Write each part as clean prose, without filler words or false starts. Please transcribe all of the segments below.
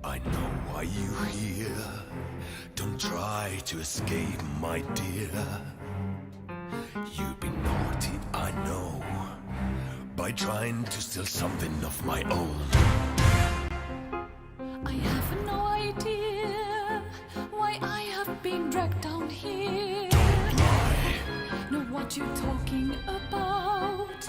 I know why you're here. Don't try to escape, my dear. You've been naughty, I know, by trying to steal something of my own. I have no idea why I have been dragged down here. Don't lie. Know what you're talking about.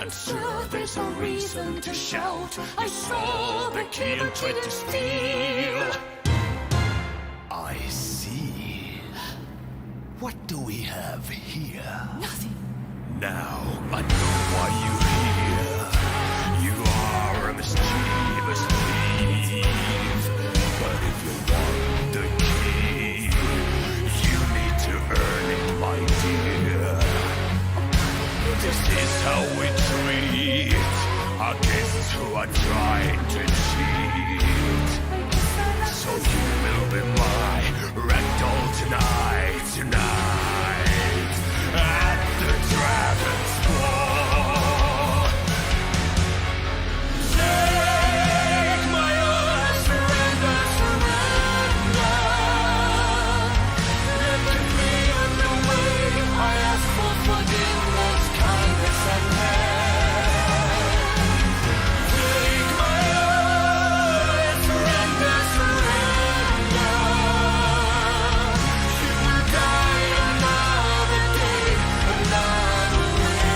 And sure, there's no reason to shout. I saw the key and tried to steal. I see. What do we have here? Nothing. Now I know why you're here. You are a mischievous thief. But if you want the key, you need to earn it, my dear. This is how we treat our guests who are trying to cheat. So you will be my ragdoll tonight, at the Dragon's Ball. Take my oath, surrender, surrender. Look at me and the way I ask for forgiveness, kindness and help. Take my oath, surrender, surrender. You will die another day, another way.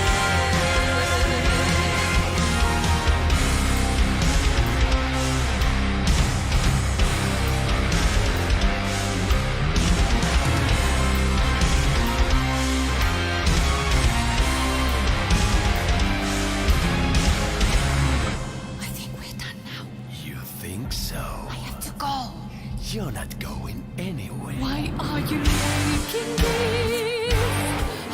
I think we're done now. You think so? I have to go. You're not going anywhere. Why are you making this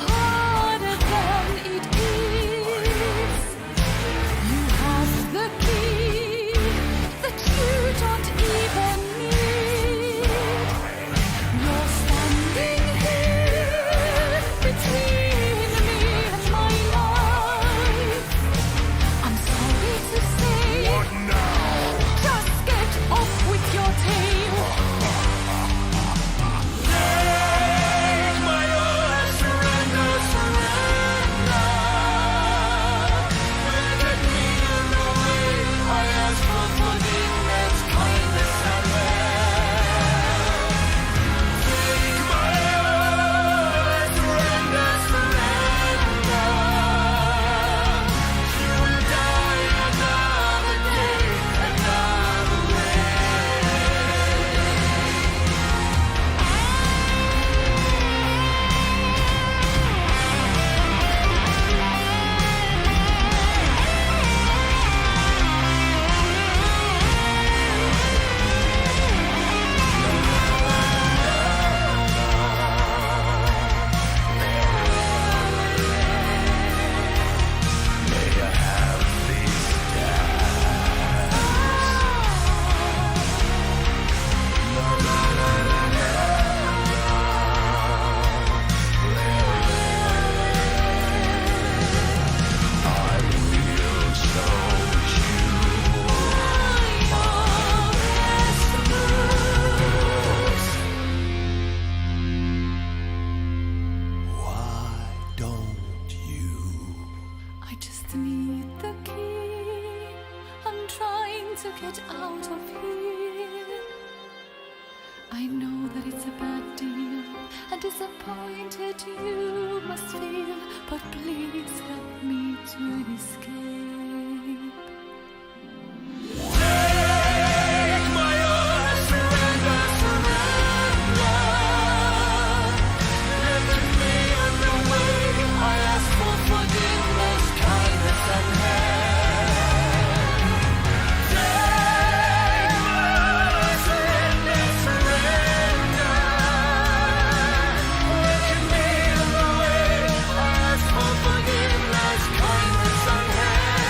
harder than it is? You have the key that you don't even need. You're standing here between me and my life. I'm sorry to say, What now? just get off with your tail. Take my oath, surrender, surrender. Look at me in the way I ask for forgiveness, kindness and help. Take my oath, surrender, surrender. You will die another day, another way. May I have these I will show you why don't you? I just need the key. I'm trying to get out of here. I know that it's a bad deal and disappointed you must feel, but please help me to escape. Take my oath, surrender, surrender. Look at me and the way I ask for forgiveness, kindness and help. Take my oath, surrender, surrender. Look at me and the way I ask for forgiveness, kindness and help.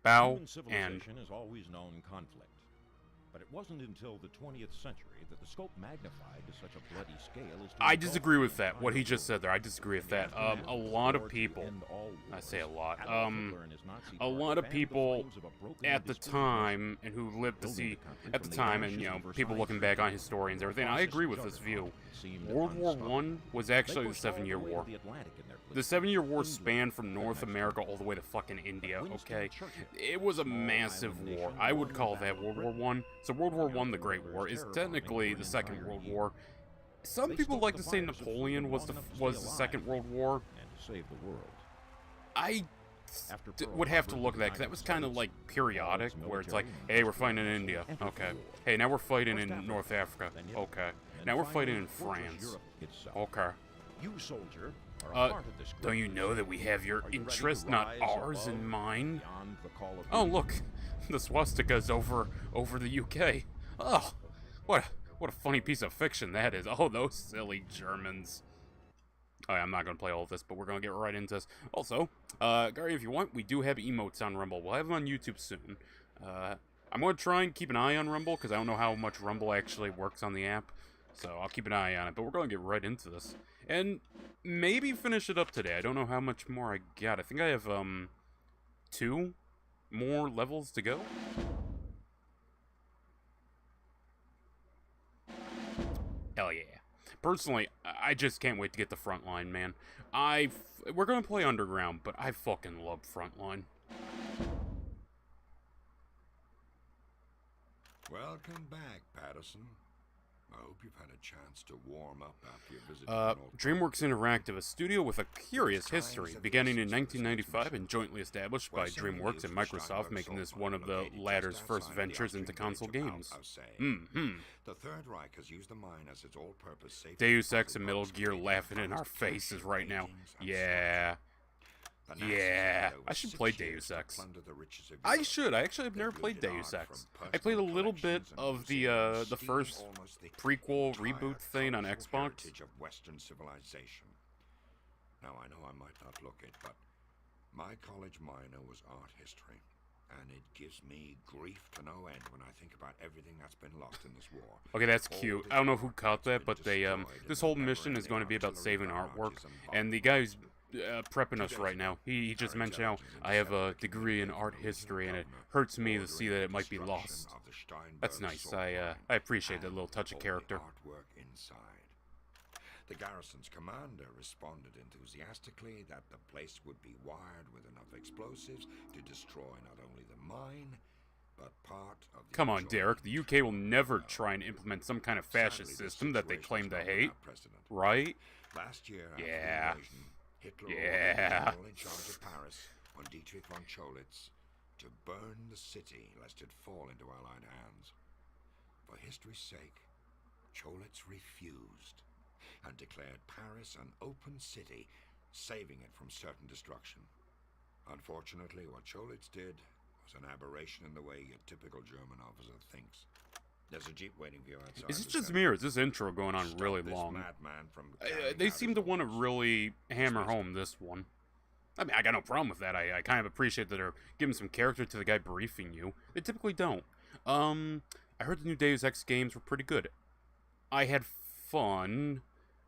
bow, Human and civilization has always known conflict. But it wasn't until the 20th century that the scope magnified to such a bloody scale as to I engulf disagree with the that. What he entire just world. said there, I disagree with In the that. aftermath A of the lot war of to people, end all I wars, say a lot, Adolf Hitler and his Nazi a party lot of fanned the people flames of a broken at and the disputed time and who lived to Building see the country at from the the time, and ashes you know, of people Versailles looking back on historians and everything, I agree with this view. World War One was actually the 7-Year War. The 7-Year War spanned from North America all the way to fucking India, okay? It was a massive war. I would call that World War One. So World War One, the Great War, is technically the Second World War. Some people like to say Napoleon was the Second World War. And to save the world. I would have to look at that, because that was kind of like periodic, where it's like, hey, we're fighting in India, okay. Hey, now we're fighting in North Africa, okay. Now we're fighting in France, okay. You, soldier, are a part of this Don't you know that we have your interest, not ours, in mind? beyond the call of Oh, duty? look, the swastika's over the UK. Oh, what a funny piece of fiction that is. Oh, those silly Germans. Alright, I'm not going to play all of this, but we're going to get right into this. Also, Guardian, if you want, we do have emotes on Rumble. We'll have them on YouTube soon. I'm going to try and keep an eye on Rumble, because I don't know how much Rumble actually works on the app. So I'll keep an eye on it, but we're going to get right into this. And maybe finish it up today. I don't know how much more I got. I think I have, 2 more levels to go. Hell yeah. Personally, I just can't wait to get the Frontline, man. We're gonna play Underground, but I fucking love Frontline. Welcome back, Patterson. I hope you've had a chance to warm up after your visit to the North DreamWorks Interactive, a studio with a curious history, beginning in 1995 and jointly established by DreamWorks and Microsoft, making this one of the latter's first ventures into console games. The Third Reich has used the mine as its all-purpose safety. Deus Ex and Metal Gear laughing in our faces right now. Yeah. Yeah, I should play Deus Ex. I should. I actually have never played Deus Ex. I played a little bit of the first prequel reboot thing on Xbox. Of Western civilization. Now I know I might not look it, but my college minor was art history, and it gives me grief to no end when I think about everything that's been lost in this war. Okay, that's cute. I don't know who caught that, but they this whole mission is going to be about saving artwork, and the guy who's prepping us right now, he just mentioned how I have a degree in art history, and it hurts me to see that it might be lost. That's nice. I appreciate that little touch of character. Artwork inside. The garrison's commander responded enthusiastically that the place would be wired with enough explosives to destroy not only the mine, but part of the... Come on, Derek. The UK will never try and implement some kind of fascist system that they claim to hate, right? Last year, Yeah. Hitler Yeah. ordered the general in charge of Paris, von Dietrich von Cholitz, to burn the city lest it fall into Allied hands. For history's sake, Cholitz refused and declared Paris an open city, saving it from certain destruction. Unfortunately, what Cholitz did was an aberration in the way a typical German officer thinks. There's a jeep waiting for you outside. Is it just me, or is this intro going on really long? They seem to want to really hammer home this one. I mean, I got no problem with that. I kind of appreciate that they're giving some character to the guy briefing you. They typically don't. I heard the new Deus Ex games were pretty good. I had fun.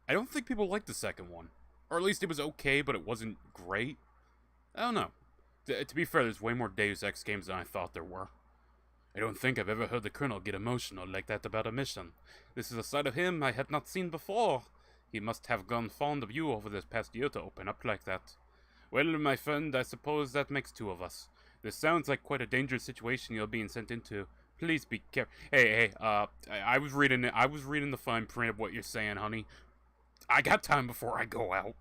I don't think people liked the second one. Or at least it was okay, but it wasn't great. I don't know. To be fair, there's way more Deus Ex games than I thought there were. I don't think I've ever heard the Colonel get emotional like that about a mission. This is a side of him I had not seen before. He must have gone fond of you over this past year to open up like that. Well, my friend, I suppose that makes 2 of us. This sounds like quite a dangerous situation you're being sent into. Please be careful. Hey, I was reading the fine print of what you're saying, honey. I got time before I go out.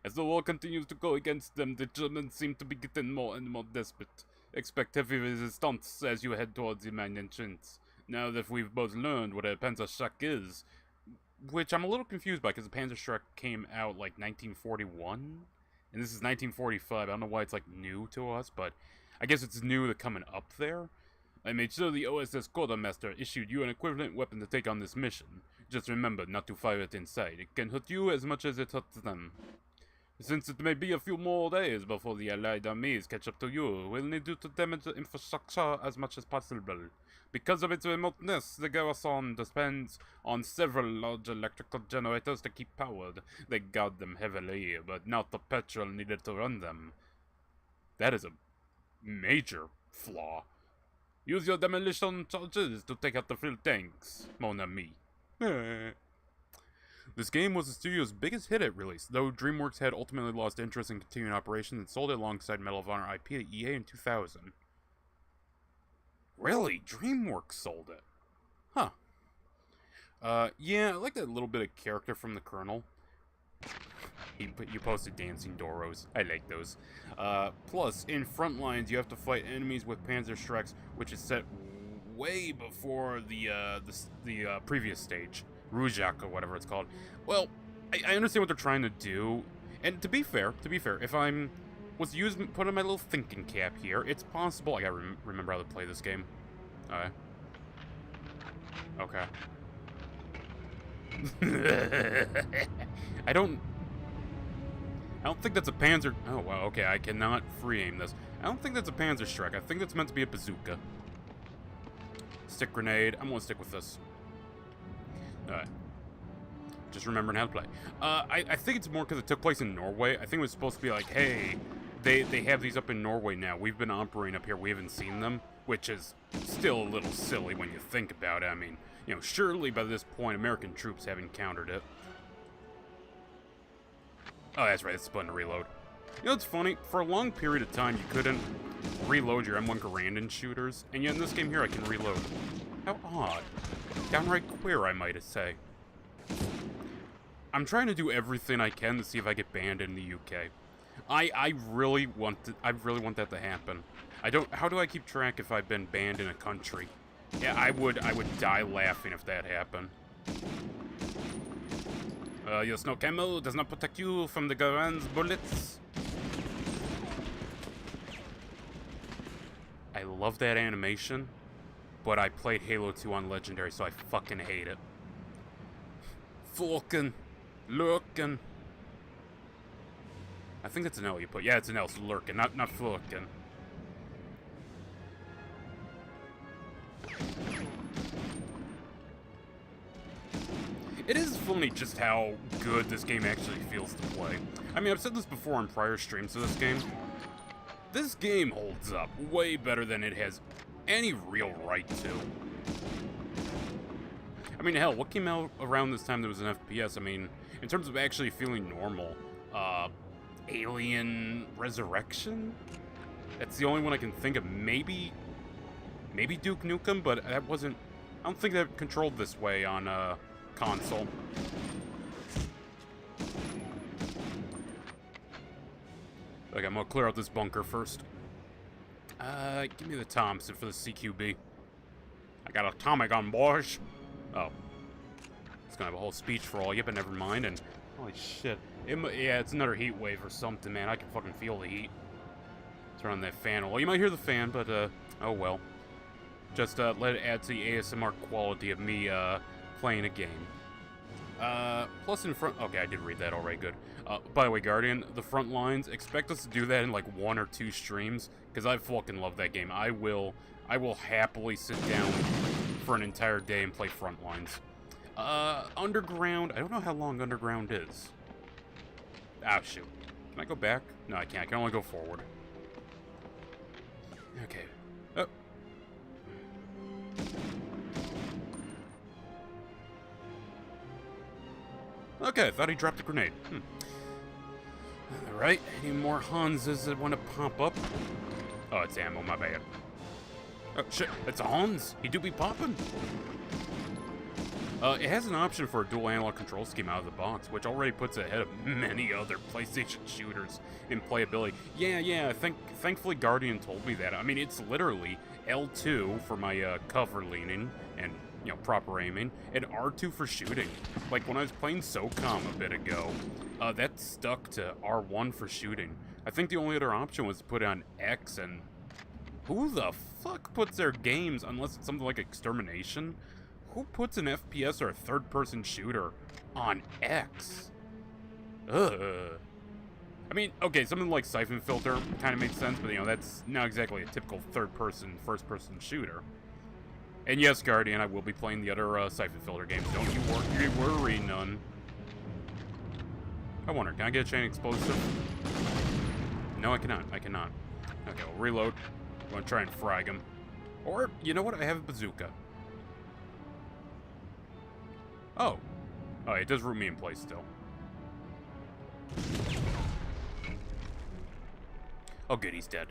As the war continues to go against them, the Germans seem to be getting more and more desperate. Expect heavy resistance as you head towards the main entrance. Now that we've both learned what a Panzerschreck is, which I'm a little confused by, because the Panzerschreck came out like 1941, and this is 1945. I don't know why it's like new to us, but I guess it's new to coming up there. I made sure the OSS Quartermaster issued you an equivalent weapon to take on this mission. Just remember not to fire it inside. It can hurt you as much as it hurts them. Since it may be a few more days before the Allied armies catch up to you, we'll need you to damage the infrastructure as much as possible. Because of its remoteness, the garrison depends on several large electrical generators to keep powered. They guard them heavily, but not the petrol needed to run them. That is a major flaw. Use your demolition charges to take out the fuel tanks, mon ami. This game was the studio's biggest hit at release, though DreamWorks had ultimately lost interest in continuing operations and sold it alongside Medal of Honor IP to EA in 2000. Really? DreamWorks sold it? Huh. Yeah, I like that little bit of character from the Colonel. You posted dancing Doros. I like those. Plus, in Frontlines, you have to fight enemies with Panzerschrecks, which is set way before the previous stage. Rujak or whatever it's called. Well, I understand what they're trying to do, and to be fair, if I'm put on my little thinking cap here, it's possible. I gotta remember how to play this game. Okay. I don't think that's a Panzer. Oh wow. Okay, I cannot free aim this. I don't think that's a Panzerschreck. I think that's meant to be a bazooka. Stick grenade. I'm gonna stick with this. Alright. Just remembering how to play. I think it's more because it took place in Norway. I think it was supposed to be like, hey, they have these up in Norway now. We've been operating up here. We haven't seen them, which is still a little silly when you think about it. I mean, you know, surely by this point, American troops have encountered it. Oh, that's right. It's the button to reload. You know, it's funny. For a long period of time, you couldn't reload your M1 Garandon shooters, and yet in this game here, I can reload. How odd. Downright queer, I might say. I'm trying to do everything I can to see if I get banned in the UK. I really want that to happen. How do I keep track if I've been banned in a country? Yeah, I would die laughing if that happened. Your snow camo does not protect you from the Garand's bullets. I love that animation, but I played Halo 2 on Legendary, so I fucking hate it. Fucking lurking. I think that's an L you put. Yeah, it's an L, so lurking, not fucking. It is funny just how good this game actually feels to play. I mean, I've said this before on prior streams of this game. This game holds up way better than it has any real right to. I mean, hell, what came out around this time that was an FPS? I mean, in terms of actually feeling normal, Alien Resurrection? That's the only one I can think of. Maybe Duke Nukem, but that wasn't... I don't think that controlled this way on, console. Okay, I'm gonna clear out this bunker first. Give me the Thompson for the CQB. I got a Tommy gun, boys. Oh. It's gonna have a whole speech for all you, but never mind. And holy shit. Yeah, it's another heat wave or something, man. I can fucking feel the heat. Turn on that fan. Well, you might hear the fan, but, oh well. Just, let it add to the ASMR quality of me, playing a game. Plus in front... Okay, I did read that already, good. By the way, Guardian, the front lines, expect us to do that in, like, 1 or 2 streams, because I fucking love that game. I will happily sit down for an entire day and play Frontlines. Underground, I don't know how long Underground is. Ah, shoot. Can I go back? No, I can't. I can only go forward. Okay. Oh. Okay, I thought he dropped a grenade. Alright, any more Hanses that want to pop up? Oh, it's ammo, my bad. Oh, shit, it's a Hans. He do be popping. It has an option for a dual analog control scheme out of the box, which already puts it ahead of many other PlayStation shooters in playability. Yeah, thankfully Guardian told me that. I mean, it's literally L2 for my cover leaning and, you know, proper aiming, and R2 for shooting. Like, when I was playing SOCOM a bit ago, that stuck to R1 for shooting. I think the only other option was to put it on X, and who the fuck puts their games, unless it's something like Extermination? Who puts an FPS or a third-person shooter on X? Ugh. I mean, okay, something like Siphon Filter kind of makes sense, but, you know, that's not exactly a typical third-person, first-person shooter. And yes, Guardian, I will be playing the other Siphon Filter games. Don't you worry none. I wonder, can I get a chain explosive? No, I cannot. I cannot. Okay, we'll reload. I'm gonna try and frag him. Or, you know what? I have a bazooka. Oh. Oh, it does root me in place still. Oh, good, he's dead.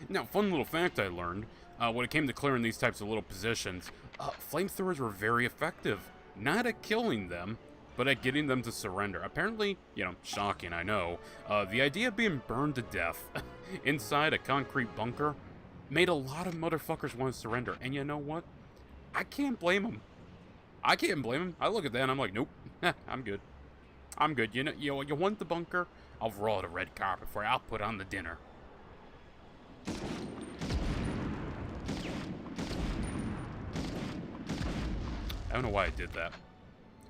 Now, fun little fact I learned. When it came to clearing these types of little positions, flamethrowers were very effective. Not at killing them, but at getting them to surrender. Apparently, you know, shocking, I know, the idea of being burned to death inside a concrete bunker made a lot of motherfuckers want to surrender. And you know what? I can't blame them. I can't blame them. I look at that and I'm like, nope, I'm good. I'm good. You know, you want the bunker? I'll roll the red carpet for you. I'll put on the dinner. I don't know why I did that.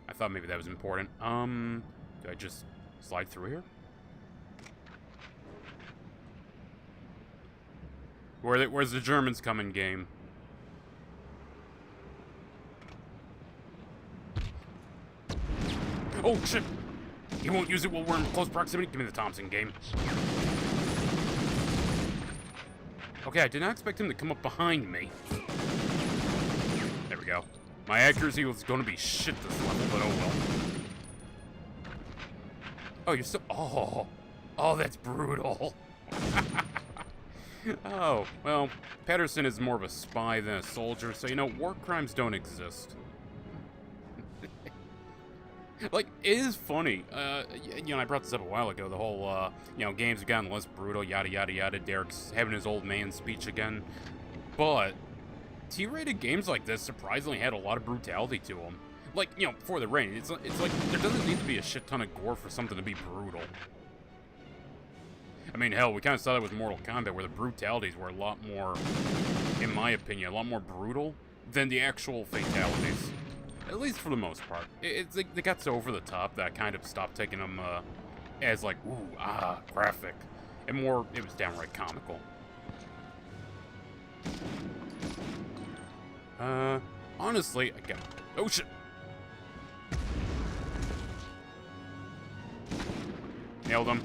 I thought maybe that was important. Do I just slide through here? Where's the Germans coming, game? Oh, shit! He won't use it while we're in close proximity. Give me the Thompson, game. Okay, I did not expect him to come up behind me. There we go. My accuracy was going to be shit this level, but oh well. Oh, you're so... Oh. Oh, that's brutal. Oh, well, Patterson is more of a spy than a soldier, so, you know, war crimes don't exist. Like, it is funny. You know, I brought this up a while ago. The whole, you know, games have gotten less brutal, yada, yada, yada. Derek's having his old man speech again. But T-rated games like this surprisingly had a lot of brutality to them. Like, you know, before the rain, it's like there doesn't need to be a shit ton of gore for something to be brutal. I mean, hell, we kind of saw that with Mortal Kombat, where the brutalities were a lot more, in my opinion, a lot more brutal than the actual fatalities. At least for the most part. It's like, they got so over the top that I kind of stopped taking them as like, ooh, ah, graphic. And more, it was downright comical. Honestly, I got... Oh, shit! Nailed him.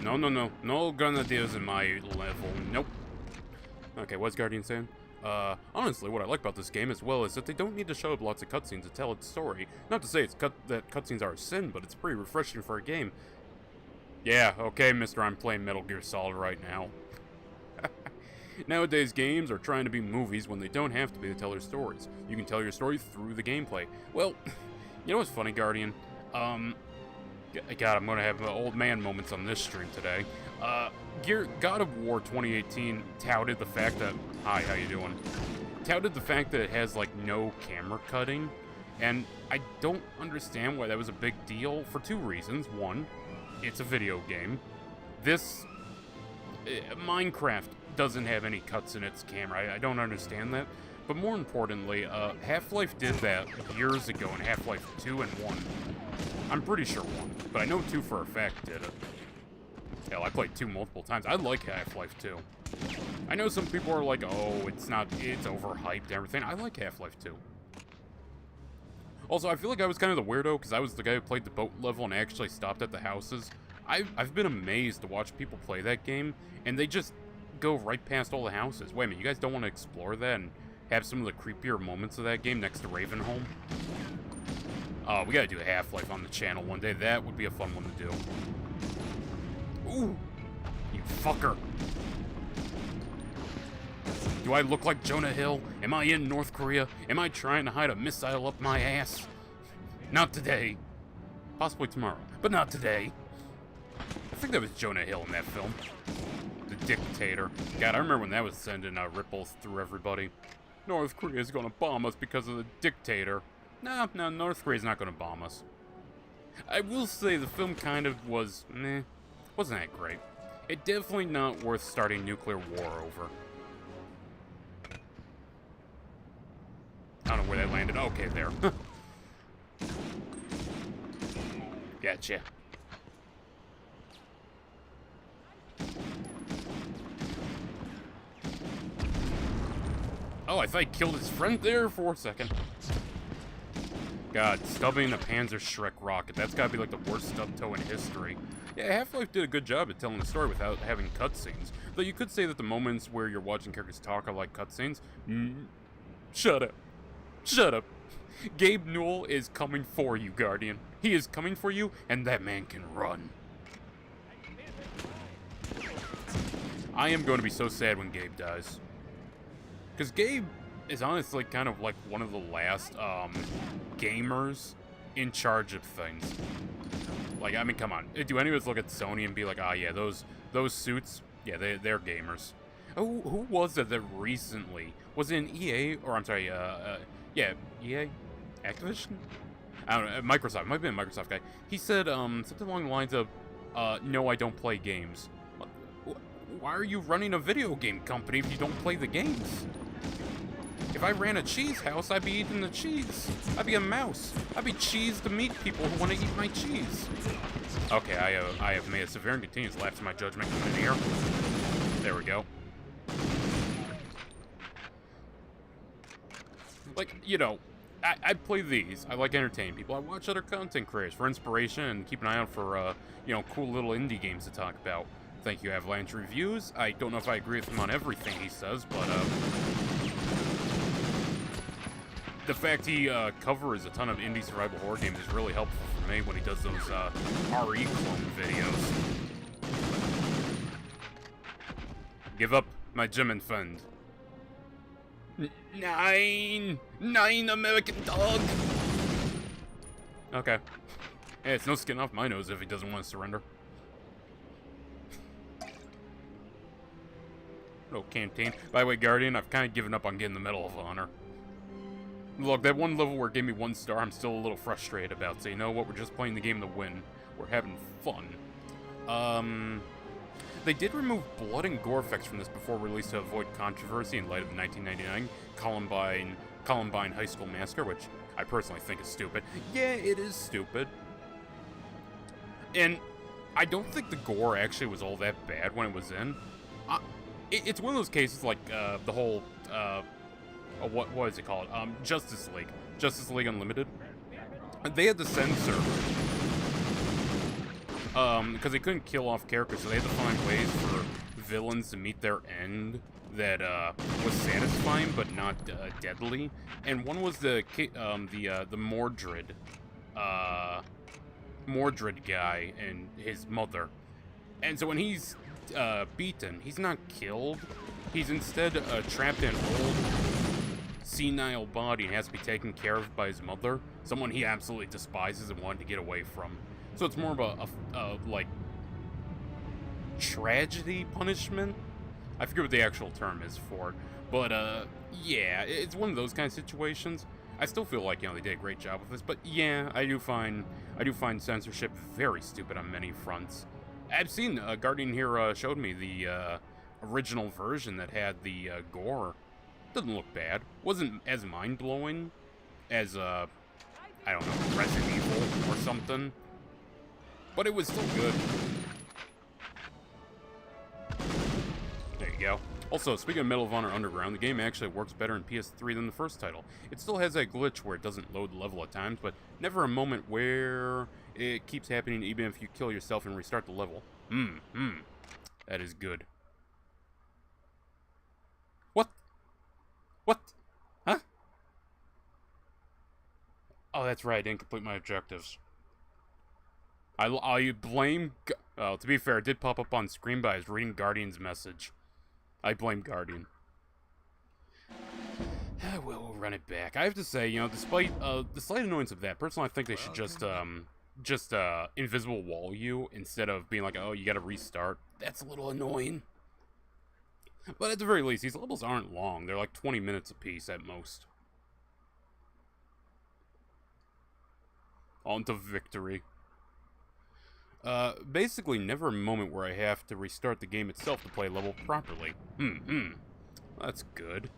No, no, no. No grenadiers in my level. Nope. Okay, what's Guardian saying? Honestly, what I like about this game as well is that they don't need to show up lots of cutscenes to tell its story. Not to say that cutscenes are a sin, but it's pretty refreshing for a game. Yeah, okay, mister, I'm playing Metal Gear Solid right now. Nowadays, games are trying to be movies when they don't have to be to tell their stories. You can tell your story through the gameplay. Well, you know what's funny, Guardian? God, I'm gonna have old man moments on this stream today. God of War 2018 touted the fact that... Hi, how you doing? Touted the fact that it has, like, no camera cutting. And I don't understand why that was a big deal for two reasons. One, it's a video game. Minecraft doesn't have any cuts in its camera. I don't understand that. But more importantly, Half-Life did that years ago in Half-Life 2 and 1. I'm pretty sure 1, but I know 2 for a fact did it. Hell, I played 2 multiple times. I like Half-Life 2. I know some people are like, oh, it's overhyped and everything. I like Half-Life 2. Also, I feel like I was kind of the weirdo because I was the guy who played the boat level and actually stopped at the houses. I've been amazed to watch people play that game, and they just go right past all the houses. Wait a minute, you guys don't want to explore that and have some of the creepier moments of that game next to Ravenholm? We gotta do Half-Life on the channel one day. That would be a fun one to do. Ooh! You fucker! Do I look like Jonah Hill? Am I in North Korea? Am I trying to hide a missile up my ass? Not today. Possibly tomorrow, but not today. I think that was Jonah Hill in that film. The Dictator. God, I remember when that was sending ripples through everybody. North Korea's gonna bomb us because of the Dictator. No, North Korea's not gonna bomb us. I will say the film kind of was, meh. Wasn't that great. It definitely not worth starting nuclear war over. I don't know where that landed. Okay, there. Gotcha. Oh, I thought he killed his friend there for a second. God, stubbing a Panzer Shrek rocket. That's gotta be like the worst stub toe in history. Yeah, Half-Life did a good job at telling the story without having cutscenes. Though you could say that the moments where you're watching characters talk are like cutscenes. Shut up. Shut up. Gabe Newell is coming for you, Guardian. He is coming for you, and that man can run. I am going to be so sad when Gabe dies. Because Gabe is honestly kind of like one of the last gamers in charge of things. Like, I mean, come on. Do any of us look at Sony and be like, ah, yeah, those suits, yeah, they're gamers. Who was it that recently, was it an EA, or I'm sorry, yeah, EA? Activision? I don't know, Microsoft, it might have been a Microsoft guy. He said, something along the lines of, no, I don't play games. Why are you running a video game company if you don't play the games? If I ran a cheese house, I'd be eating the cheese. I'd be a mouse. I'd be cheese to meet people who want to eat my cheese. Okay, I have made a severe and continuous lapse in my judgment coming in here. There we go. Like, you know, I play these. I like entertaining people. I watch other content creators for inspiration and keep an eye out for, you know, cool little indie games to talk about. Thank you, Avalanche Reviews. I don't know if I agree with him on everything he says, but, the fact he covers a ton of indie survival horror games is really helpful for me when he does those RE clone videos. Give up my German friend. Nine American dog. Okay. Hey, it's no skin off my nose if he doesn't want to surrender. Oh, canteen. By the way, Guardian, I've kind of given up on getting the Medal of Honor. Look, that one level where it gave me 1 star, I'm still a little frustrated about. So you know what? We're just playing the game to win. We're having fun. They did remove blood and gore effects from this before release to avoid controversy in light of the 1999 Columbine High School Massacre, which I personally think is stupid. Yeah, it is stupid. And I don't think the gore actually was all that bad when it was in. It's one of those cases like the whole... what is it called? Justice League. Justice League Unlimited. They had to censor. Because they couldn't kill off characters, so they had to find ways for villains to meet their end that, was satisfying, but not, deadly. And one was the Mordred. Mordred guy and his mother. And so when he's, beaten, he's not killed. He's instead, trapped in an old senile body and has to be taken care of by his mother, someone he absolutely despises and wanted to get away from. So it's more of a like, tragedy punishment? I forget what the actual term is for it. But, yeah, it's one of those kind of situations. I still feel like, you know, they did a great job with this, but yeah, I do find censorship very stupid on many fronts. I've seen, Guardian here, showed me the, original version that had the, gore. Doesn't look bad. Wasn't as mind-blowing as, I don't know, Resident Evil or something. But it was still good. There you go. Also, speaking of Medal of Honor Underground, the game actually works better in PS3 than the first title. It still has that glitch where it doesn't load the level at times, but never a moment where it keeps happening even if you kill yourself and restart the level. That is good. What? What? Huh? Oh, that's right, I didn't complete my objectives. I blame... to be fair, it did pop up on screen, but I was reading Guardian's message. I blame Guardian. We'll run it back. I have to say, you know, despite the slight annoyance of that, personally I think they should just invisible wall you instead of being like, oh, you gotta restart. That's a little annoying. But at the very least, these levels aren't long. They're like 20 minutes apiece at most. On to victory. Basically never a moment where I have to restart the game itself to play a level properly. That's good.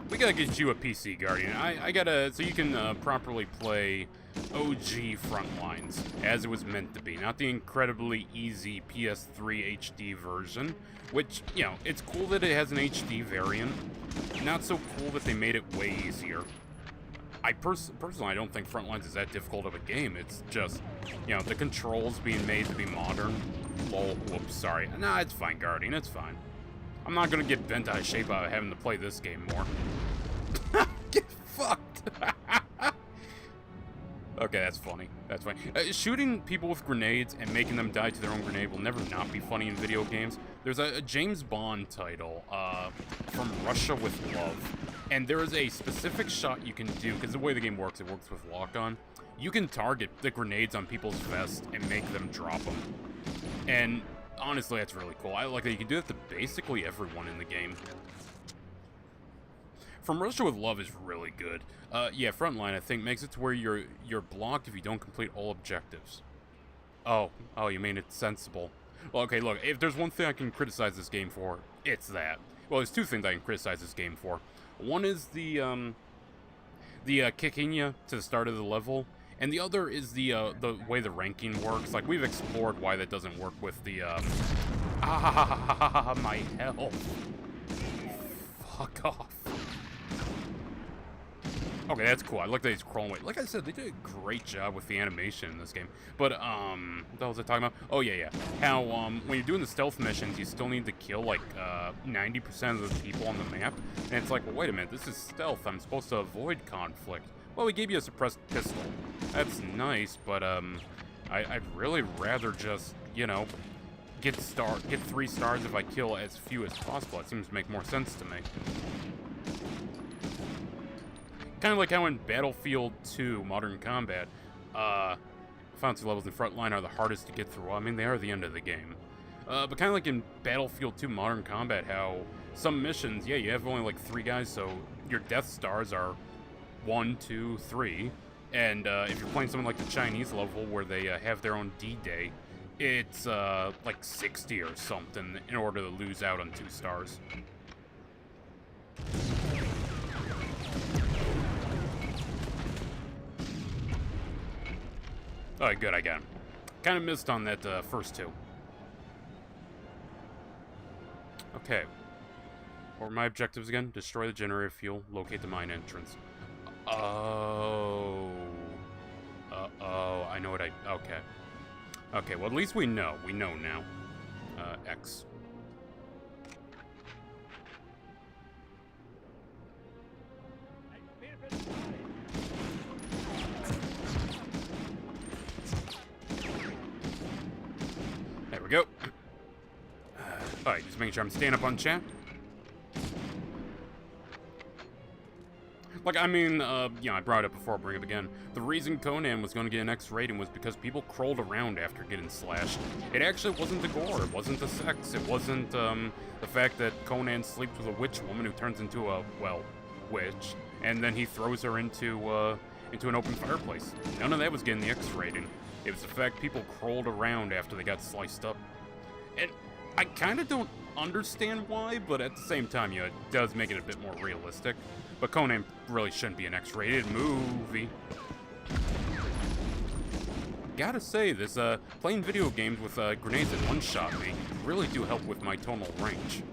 But we gotta get you a PC, Guardian. I gotta, so you can properly play OG Frontlines, as it was meant to be. Not the incredibly easy PS3 HD version, which, you know, it's cool that it has an HD variant. Not so cool that they made it way easier. I personally, I don't think Frontlines is that difficult of a game. It's just, you know, the controls being made to be modern. Lol, whoops, sorry. Nah, it's fine, Guardian, it's fine. I'm not gonna get bent out of shape out of having to play this game more. Get fucked! Okay, that's funny. That's funny. Shooting people with grenades and making them die to their own grenade will never not be funny in video games. There's a James Bond title, From Russia with Love. And there is a specific shot you can do, because the way the game works, it works with lock-on. You can target the grenades on people's vests and make them drop them. And honestly, that's really cool. I like that you can do that to basically everyone in the game. From Russia with Love is really good. Yeah, Frontline, I think, makes it to where you're blocked if you don't complete all objectives. Oh, you mean it's sensible. Well, okay, look, if there's one thing I can criticize this game for, it's that. Well, there's two things I can criticize this game for. One is the kicking you to the start of the level, and the other is the way the ranking works. Like, we've explored why that doesn't work with the, my health. Fuck off. Okay, that's cool. I like that he's crawling away. Like I said, they did a great job with the animation in this game. But, what the hell was I talking about? Oh, yeah. How, when you're doing the stealth missions, you still need to kill, like, 90% of the people on the map. And it's like, well, wait a minute, this is stealth. I'm supposed to avoid conflict. Well, we gave you a suppressed pistol. That's nice, but, I'd really rather just, you know, get 3 stars if I kill as few as possible. It seems to make more sense to me. Kind of like how in Battlefield 2 Modern Combat, Final 2 levels in Frontline are the hardest to get through. Well, I mean, they are the end of the game. But kind of like in Battlefield 2 Modern Combat, how some missions, yeah, you have only like 3 guys, so your death stars are 1, 2, 3. And if you're playing something like the Chinese level where they have their own D-Day, it's like 60 or something in order to lose out on 2 stars. Alright, good, I got him. Kind of missed on that first 2. Okay. What were my objectives again? Destroy the generator fuel, locate the mine entrance. Oh. Uh-oh, I know what okay. Okay, well, at least we know. We know now. X. There we go. Alright, just making sure I'm staying up on chat. Like, I mean, you know, I brought it up before, I'll bring it up again. The reason Conan was going to get an X rating was because people crawled around after getting slashed. It actually wasn't the gore, it wasn't the sex, it wasn't, the fact that Conan sleeps with a witch woman who turns into a, well, witch, and then he throws her into an open fireplace. None of that was getting the X rating. It was the fact people crawled around after they got sliced up. And I kind of don't understand why, but at the same time, you know, it does make it a bit more realistic. But Conan really shouldn't be an X-rated movie. Gotta say, this, playing video games with, grenades that one-shot me really do help with my tonal range.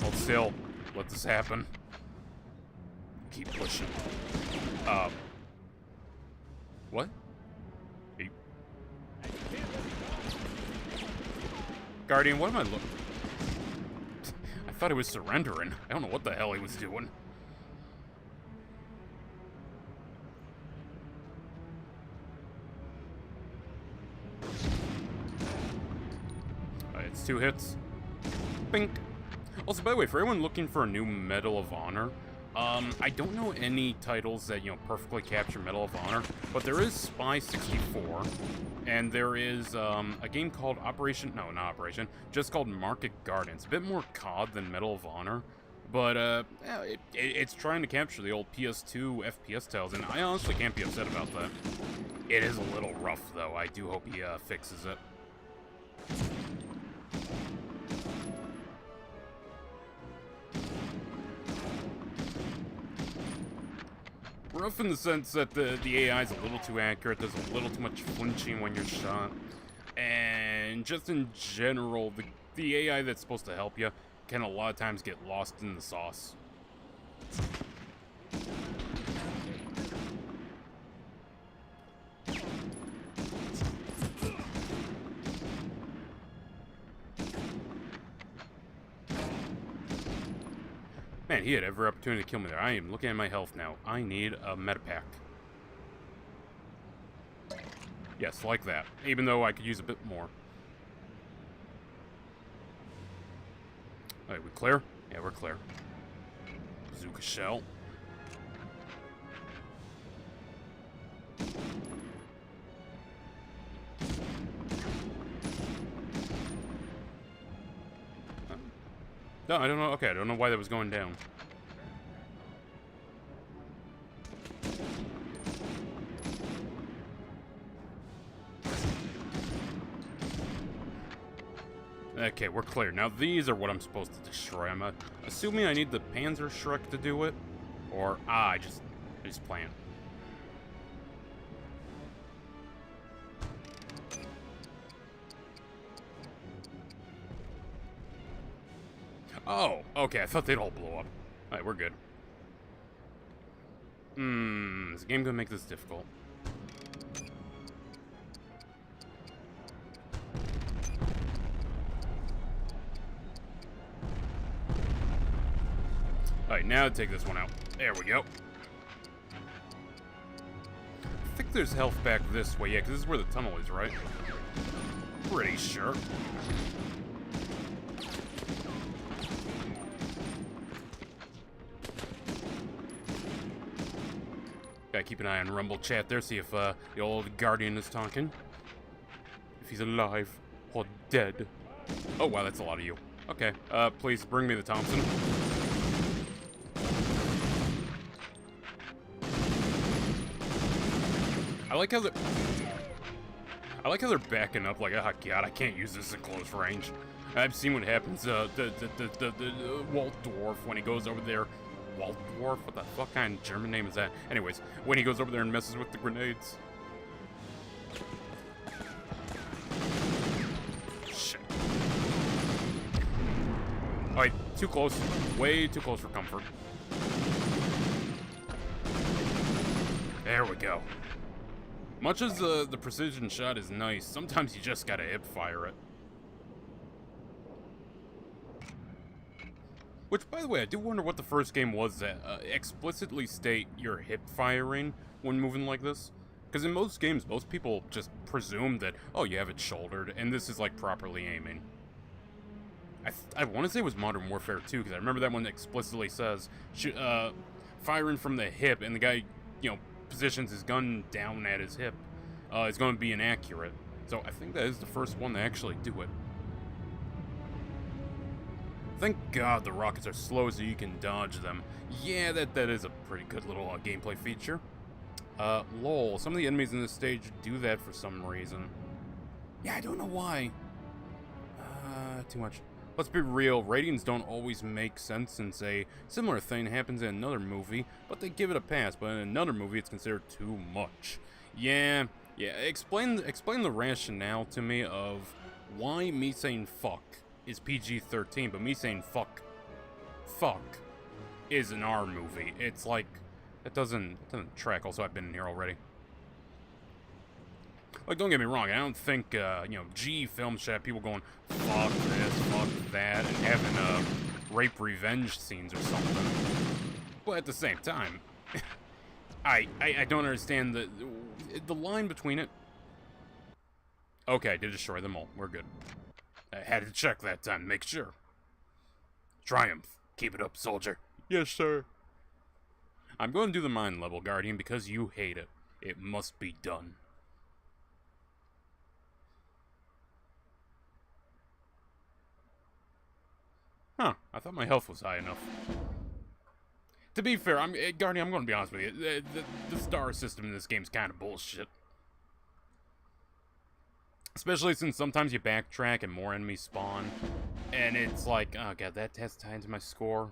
Hold still. Let this happen. Keep pushing. What? Hey. Guardian, what am I looking? I thought he was surrendering. I don't know what the hell he was doing. It's 2 hits. Bink. Also, by the way, for everyone looking for a new Medal of Honor, I don't know any titles that, you know, perfectly capture Medal of Honor, but there is Spy 64, and there is, a game called just called Market Garden. It's a bit more COD than Medal of Honor, but, yeah, it's trying to capture the old PS2 FPS titles, and I honestly can't be upset about that. It is a little rough, though. I do hope he, fixes it. Rough in the sense that the AI is a little too accurate, there's a little too much flinching when you're shot, and just in general, the AI that's supposed to help you can a lot of times get lost in the sauce. Man, he had every opportunity to kill me there. I am looking at my health now. I need a medipack. Yes, like that. Even though I could use a bit more. Alright, we clear? Yeah, we're clear. Bazooka shell. No, I don't know. Okay, I don't know why that was going down. Okay, we're clear. Now, these are what I'm supposed to destroy. I'm assuming I need the Panzerschreck to do it. Or, I just plan. Oh, okay, I thought they'd all blow up. Alright, we're good. Is the game gonna make this difficult? Alright, now take this one out. There we go. I think there's health back this way, yeah, because this is where the tunnel is, right? Pretty sure. Gotta keep an eye on Rumble chat there, see if the old Guardian is talking. If he's alive or dead. Oh wow, that's a lot of you. Okay, please bring me the Thompson. I like how they're backing up like, oh god, I can't use this in close range. I've seen what happens, the Walt Dwarf when he goes over there. Walt Dwarf? What the fuck kind of German name is that? Anyways, when he goes over there and messes with the grenades. Shit. Alright, too close. Way too close for comfort. There we go. Much as the precision shot is nice, sometimes you just gotta hip fire it. Which, by the way, I do wonder what the first game was that explicitly state you're hip firing when moving like this. Because in most games, most people just presume that, oh, you have it shouldered, and this is like properly aiming. I want to say it was Modern Warfare 2, because I remember that one explicitly says firing from the hip, and the guy, you know, positions his gun down at his hip is going to be inaccurate. So I think that is the first one to actually do it. Thank God the rockets are slow so you can dodge them. Yeah, that is a pretty good little gameplay feature. Lol, some of the enemies in this stage do that for some reason. Yeah, I don't know why. Too much. Let's be real, ratings don't always make sense since a similar thing happens in another movie, but they give it a pass, but in another movie it's considered too much. Yeah, explain the rationale to me of why me saying fuck is PG-13, but me saying fuck is an R movie. It's like, it doesn't track. Also, I've been in here already. Like, don't get me wrong, I don't think, you know, G film should have people going, fuck this, fuck that, and having, rape revenge scenes or something. But at the same time, I don't understand the line between it. Okay, I did destroy them all. We're good. I had to check that time to make sure. Triumph. Keep it up, soldier. Yes, sir. I'm going to do the mine level, Guardian, because you hate it. It must be done. Huh, I thought my health was high enough. To be fair, Guardian, I'm going to be honest with you. The star system in this game is kind of bullshit. Especially since sometimes you backtrack and more enemies spawn. And it's like, oh god, that has tied into my score.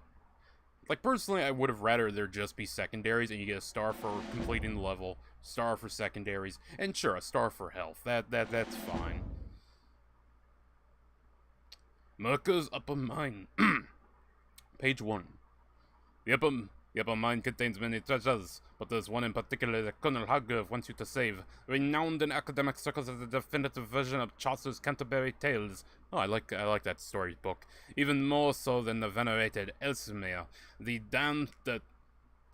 Like, personally, I would have rather there just be secondaries and you get a star for completing the level, star for secondaries, and sure, a star for health. That's fine. Mirka's Upper Mine. Page 1. The upper mine contains many treasures, but there's one in particular that Colonel Hargrave wants you to save. Renowned in academic circles as the definitive version of Chaucer's Canterbury Tales. Oh, I like that storybook. Even more so than the venerated Ellesmere. The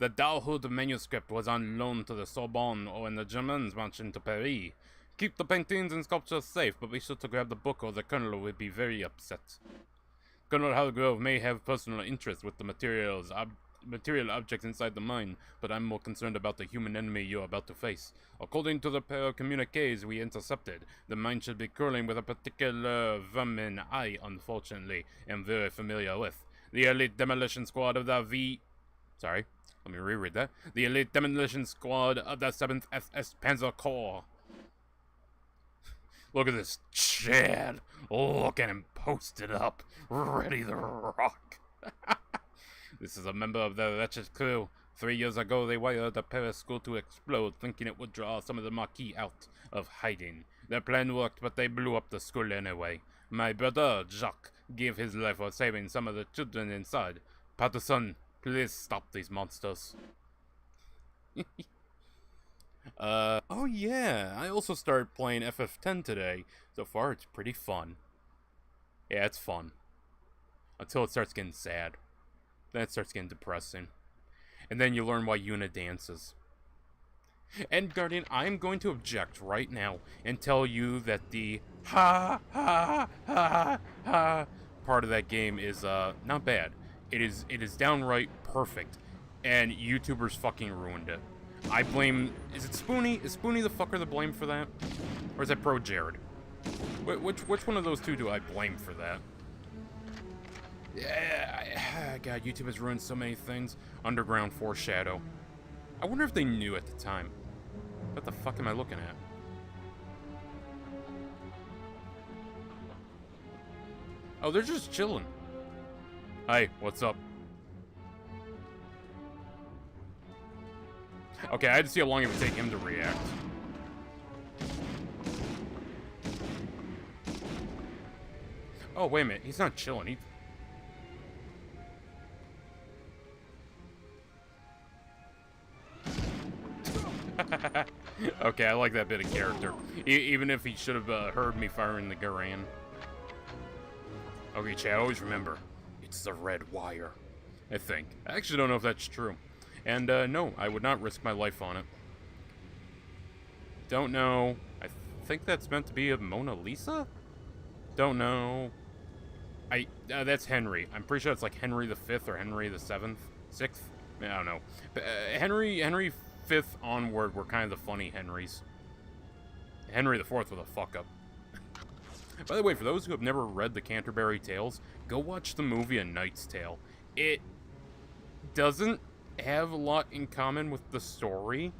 Dalhoud manuscript was on loan to the Sorbonne when the Germans marched into Paris. Keep the paintings and sculptures safe, but be sure to grab the book or the Colonel will be very upset. Colonel Hargrave may have personal interest with the material objects inside the mine, but I'm more concerned about the human enemy you're about to face. According to the pair of communiques we intercepted, the mine should be crawling with a particular vermin I, unfortunately, am very familiar with. The elite demolition squad of the Sorry, let me reread that. The elite demolition squad of the 7th SS Panzer Corps. Look at this Chad. Look at him posted up, ready to rock. This is a member of the wretched crew. 3 years ago, they wired the Paris school to explode, thinking it would draw some of the Marquis out of hiding. Their plan worked, but they blew up the school anyway. My brother, Jacques, gave his life for saving some of the children inside. Patterson, please stop these monsters. Oh yeah, I also started playing FF10 today. So far, it's pretty fun. Yeah, it's fun. Until it starts getting sad. Then it starts getting depressing. And then you learn why Yuna dances. And Guardian, I am going to object right now and tell you that the ha ha ha ha part of that game is not bad. It is downright perfect. And YouTubers fucking ruined it. I blame... Is it Spoonie? Is Spoonie the fucker to blame for that? Or is that Pro Jared? Which one of those two do I blame for that? Yeah, God, YouTube has ruined so many things. Underground Foreshadow. I wonder if they knew at the time. What the fuck am I looking at? Oh, they're just chilling. Hey, what's up? Okay, I had to see how long it would take him to react. Oh, wait a minute. He's not chilling. He... Okay, I like that bit of character. Even if he should have heard me firing the Garan. Okay, Chad, always remember, it's the red wire. I think. I actually don't know if that's true. And, no, I would not risk my life on it. Don't know. I think that's meant to be a Mona Lisa? Don't know. That's Henry. I'm pretty sure it's like Henry the 5th or Henry the 7th? 6th? I don't know. But, Henry 5th onward were kind of the funny Henrys. Henry the 4th was a fuck-up. By the way, for those who have never read the Canterbury Tales, go watch the movie A Knight's Tale. It doesn't have a lot in common with the story,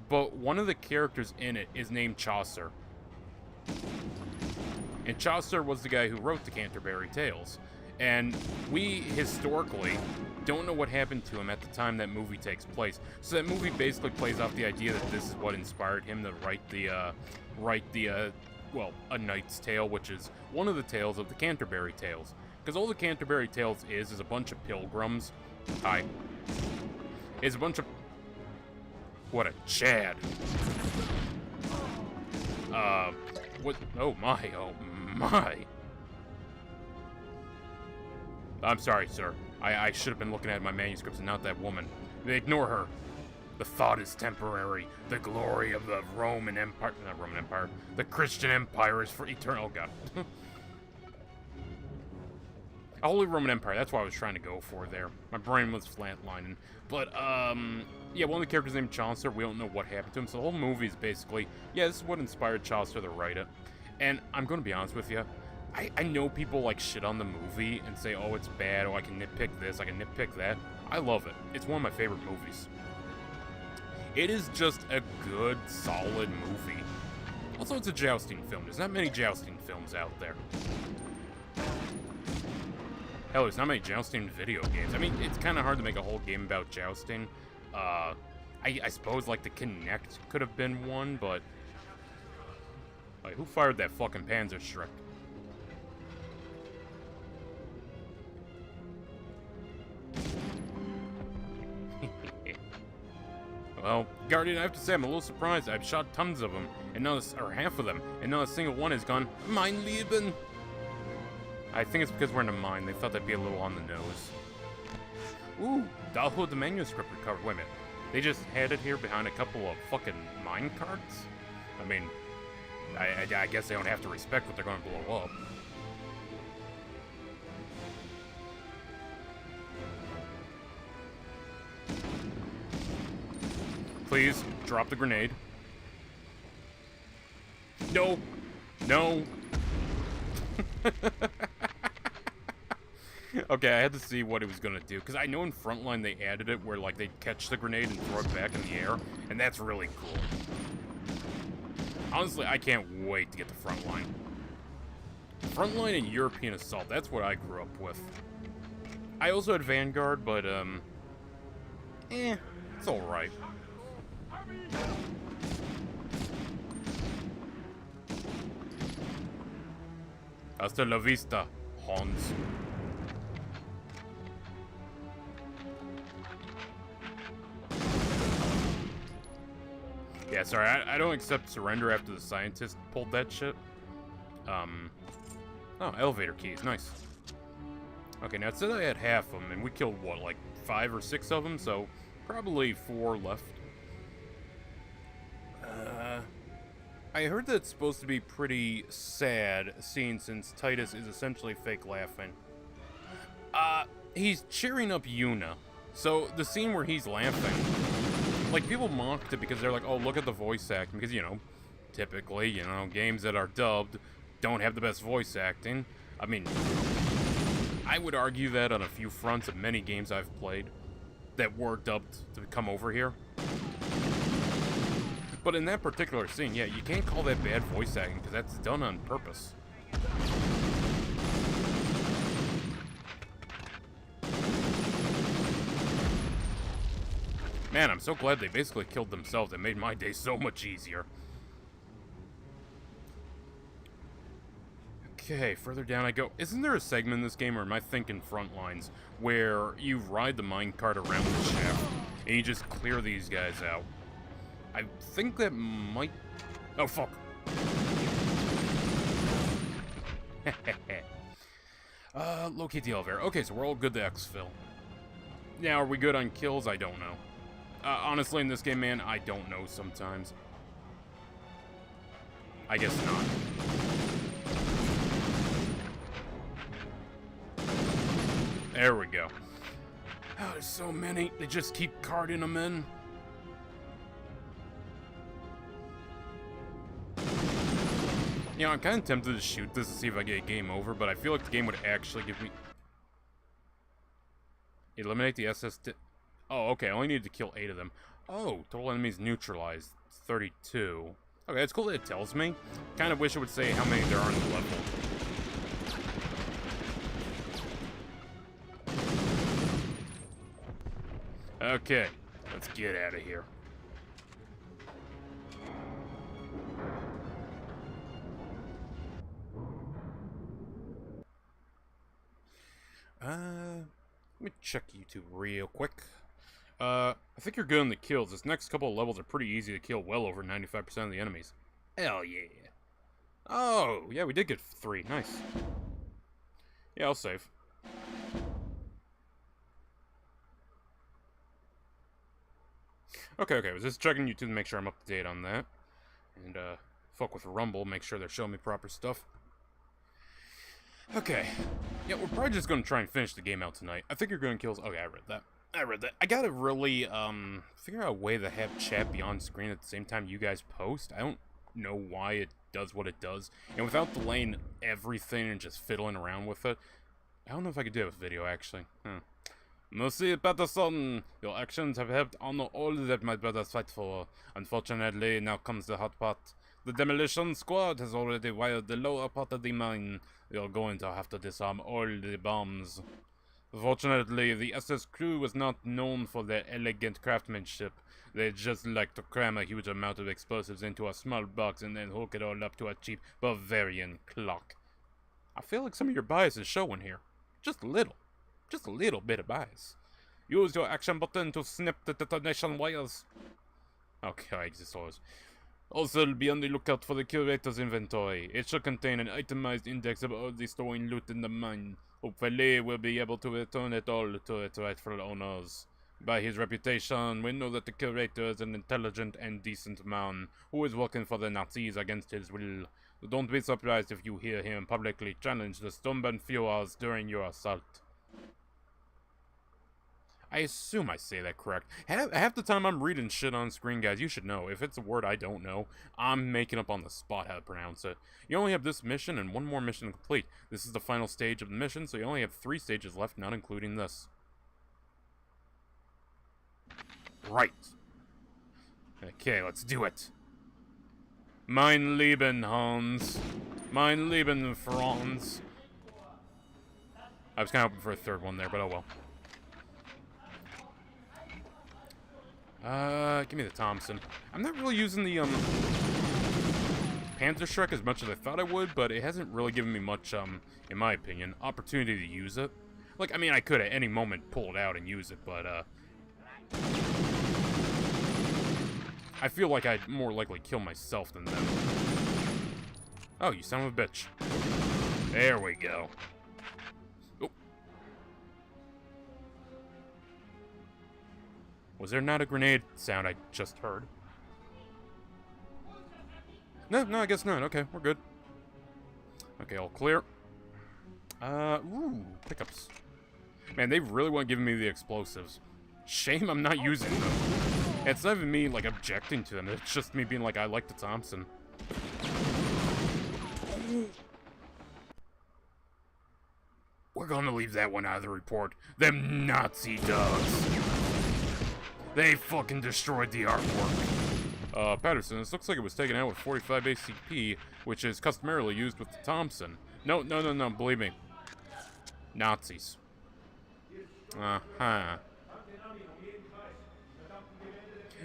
but one of the characters in it is named Chaucer. And Chaucer was the guy who wrote the Canterbury Tales. And we, historically, don't know what happened to him at the time that movie takes place. So that movie basically plays off the idea that this is what inspired him to write well, A Knight's Tale, which is one of the tales of the Canterbury Tales. Because all the Canterbury Tales is a bunch of pilgrims. Hi. Is a bunch of... What a Chad. What? Oh my, oh my. I'm sorry, sir. I should have been looking at my manuscripts and not that woman. Ignore her. The thought is temporary. The glory of the Roman Empire... Not Roman Empire. The Christian Empire is for eternal. God. Holy Roman Empire. That's what I was trying to go for there. My brain was flatlining. But, yeah, one of the characters named Chaucer. We don't know what happened to him. So the whole movie is basically... Yeah, this is what inspired Chaucer to write it. And I'm going to be honest with you. I know people, like, shit on the movie and say, oh, it's bad. Oh, I can nitpick this. I can nitpick that. I love it. It's one of my favorite movies. It is just a good, solid movie. Also, it's a jousting film. There's not many jousting films out there. Hell, there's not many jousting video games. I mean, it's kind of hard to make a whole game about jousting. I suppose, like, the Kinect could have been one, but... Like, who fired that fucking Panzerschreck? Well, Guardian, I have to say I'm a little surprised. I've shot tons of them, and or half of them, and not a single one has gone, Mein Leben! I think it's because we're in a mine. They thought that'd be a little on the nose. Ooh, Dalhood the manuscript recovered. Wait a minute. They just had it here behind a couple of fucking mine carts? I mean, I guess they don't have to respect what they're going to blow up. Please, drop the grenade. No! No! Okay, I had to see what it was gonna do, because I know in Frontline they added it where, like, they'd catch the grenade and throw it back in the air, and that's really cool. Honestly, I can't wait to get to Frontline. Frontline and European Assault, that's what I grew up with. I also had Vanguard, but, it's alright. Hasta la vista, Hans. Yeah, sorry, I don't accept surrender after the scientist pulled that shit. Oh, elevator keys, nice. Okay, now it said I had half of them, and we killed, what, like 5 or 6 of them, so probably 4 left. I heard that it's supposed to be pretty sad scene since Titus is essentially fake laughing. He's cheering up Yuna. So, the scene where he's laughing, like, people mocked it because they're like, oh, look at the voice acting, because, you know, typically, you know, games that are dubbed don't have the best voice acting. I mean, I would argue that on a few fronts of many games I've played that were dubbed to come over here. But in that particular scene, yeah, you can't call that bad voice acting, because that's done on purpose. Man, I'm so glad they basically killed themselves. It made my day so much easier. Okay, further down I go. Isn't there a segment in this game, or am I thinking Frontlines, where you ride the minecart around the shaft, and you just clear these guys out? I think that might... Oh, fuck. Locate the elevator. Okay, so we're all good to exfil. Now, are we good on kills? I don't know. Honestly, in this game, man, I don't know sometimes. I guess not. There we go. Oh, there's so many. They just keep carting them in. You know, I'm kind of tempted to shoot this to see if I get a game over, but I feel like the game would actually give me... Eliminate the SS... Oh, okay, I only need to kill 8 of them. Oh, total enemies neutralized. 32. Okay, that's cool that it tells me. Kind of wish it would say how many there are in the level. Okay, let's get out of here. Let me check YouTube real quick. I think you're good on the kills. This next couple of levels are pretty easy to kill well over 95% of the enemies. Hell yeah. Oh, yeah, we did get 3. Nice. Yeah, I'll save. Okay, I was just checking YouTube to make sure I'm up to date on that. And, fuck with Rumble, make sure they're showing me proper stuff. Okay. Yeah, we're probably just gonna try and finish the game out tonight. I think you're gonna kill... Okay, I read that. I gotta really, figure out a way to have chat be on screen at the same time you guys post. I don't know why it does what it does. And without delaying everything and just fiddling around with it, I don't know if I could do it with video, actually. Monsieur Patterson, your actions have helped honor all that my brothers fight for. Unfortunately, now comes the hot part. The demolition squad has already wired the lower part of the mine. You're going to have to disarm all the bombs. Fortunately, the SS crew was not known for their elegant craftsmanship. They just like to cram a huge amount of explosives into a small box and then hook it all up to a cheap Bavarian clock. I feel like some of your bias is showing here. Just a little. Just a little bit of bias. Use your action button to snip the detonation wires. Okay, this was. Also, be on the lookout for the curator's inventory. It should contain an itemized index of all the stolen loot in the mine. Hopefully, we'll be able to return it all to its rightful owners. By his reputation, we know that the curator is an intelligent and decent man who is working for the Nazis against his will. Don't be surprised if you hear him publicly challenge the Sturmbannführers during your assault. I assume I say that correct. Half the time I'm reading shit on screen, guys. You should know. If it's a word I don't know, I'm making up on the spot how to pronounce it. You only have this mission and one more mission to complete. This is the final stage of the mission, so you only have 3 stages left, not including this. Right. Okay, let's do it. Mein Leben, Hans. Mein Leben, Franz. I was kind of hoping for a third one there, but oh well. Give me the Thompson. I'm not really using the, Panzerschreck as much as I thought I would, but it hasn't really given me much, in my opinion, opportunity to use it. Like, I mean, I could at any moment pull it out and use it, but, I feel like I'd more likely kill myself than them. Oh, you son of a bitch. There we go. Oh. Was there not a grenade sound I just heard? No, I guess not. Okay, we're good. Okay, all clear. Ooh, pickups. Man, they really want to give me the explosives. Shame I'm not using them. It's not even me, like, objecting to them. It's just me being like, I like the Thompson. We're gonna leave that one out of the report. Them Nazi dogs. They fucking destroyed the artwork. Patterson, this looks like it was taken out with 45 ACP, which is customarily used with the Thompson. No, believe me. Nazis. Uh-huh.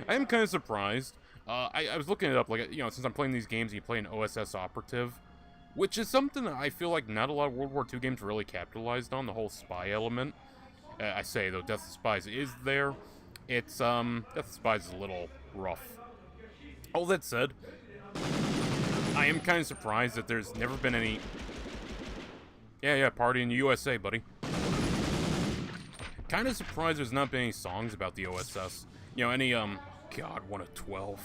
I am kind of surprised. I was looking it up, like, you know, since I'm playing these games, you play an OSS operative, which is something that I feel like not a lot of World War II games really capitalized on, the whole spy element. I say, though, Death of Spies is there. It's, Death of Spies is a little rough. All that said, I am kind of surprised that there's never been any... Yeah, party in the USA, buddy. Kind of surprised there's not been any songs about the OSS. You know, any, God, 1 of 12.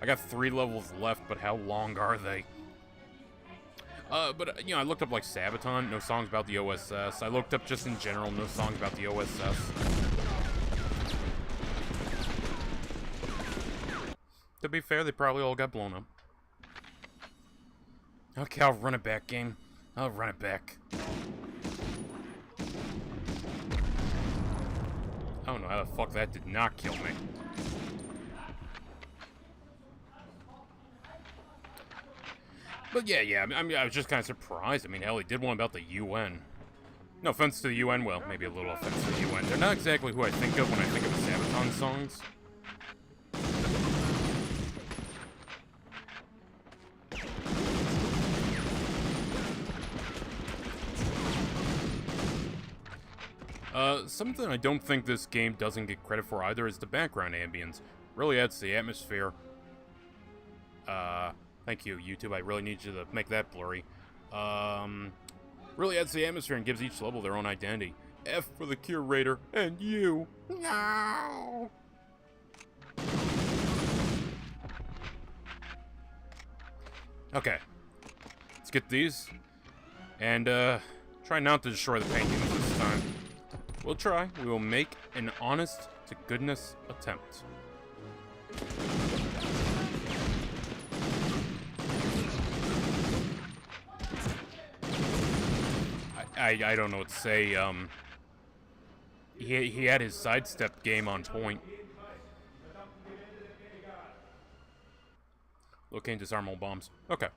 I got 3 levels left, but how long are they? But, you know, I looked up, like, Sabaton, no songs about the OSS. I looked up just in general, no songs about the OSS. To be fair, they probably all got blown up. Okay, I'll run it back, game. I'll run it back. I don't know how the fuck that did not kill me. But yeah, I mean, I was just kind of surprised. I mean, hell, he did one about the UN. No offense to the UN, well, maybe a little offense to the UN. They're not exactly who I think of when I think of the Sabaton songs. Something I don't think this game doesn't get credit for either is the background ambience. Really adds to the atmosphere. Thank you, YouTube. I really need you to make that blurry. Really adds to the atmosphere and gives each level their own identity. F for the curator and you. No! Okay. Let's get these. And, try not to destroy the paintings this time. We'll try. We will make an honest-to-goodness attempt. I don't know what to say. He had his sidestep game on point. Locate disarmable bombs. Okay.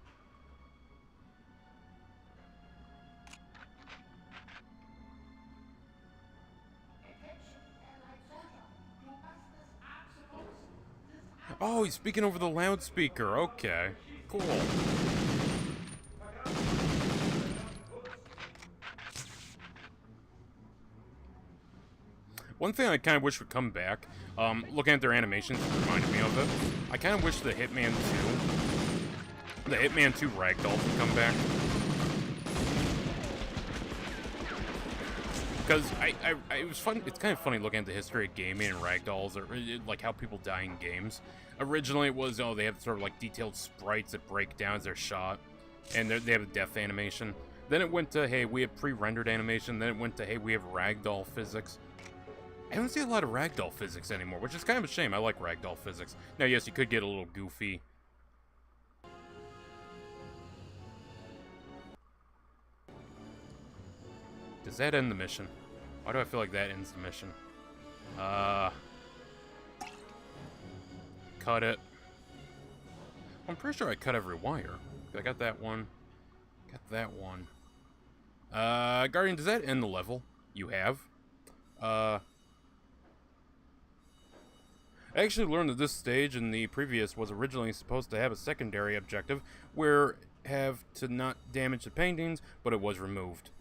Oh, he's speaking over the loudspeaker. Okay. Cool. One thing I kind of wish would come back, looking at their animations reminded me of it. I kind of wish the Hitman 2 Ragdoll would come back. Because it was fun. It's kind of funny looking at the history of gaming and ragdolls, or like how people die in games. Originally, it was they have sort of like detailed sprites that break down as they're shot, and they have a death animation. Then it went to hey, we have pre-rendered animation. Then it went to hey, we have ragdoll physics. I don't see a lot of ragdoll physics anymore, which is kind of a shame. I like ragdoll physics. Now, yes, you could get a little goofy. Does that end the mission? Why do I feel like that ends the mission? Cut it. I'm pretty sure I cut every wire. I got that one. Got that one. Guardian, does that end the level? You have? I actually learned that this stage and the previous was originally supposed to have a secondary objective where have to not damage the paintings, but it was removed.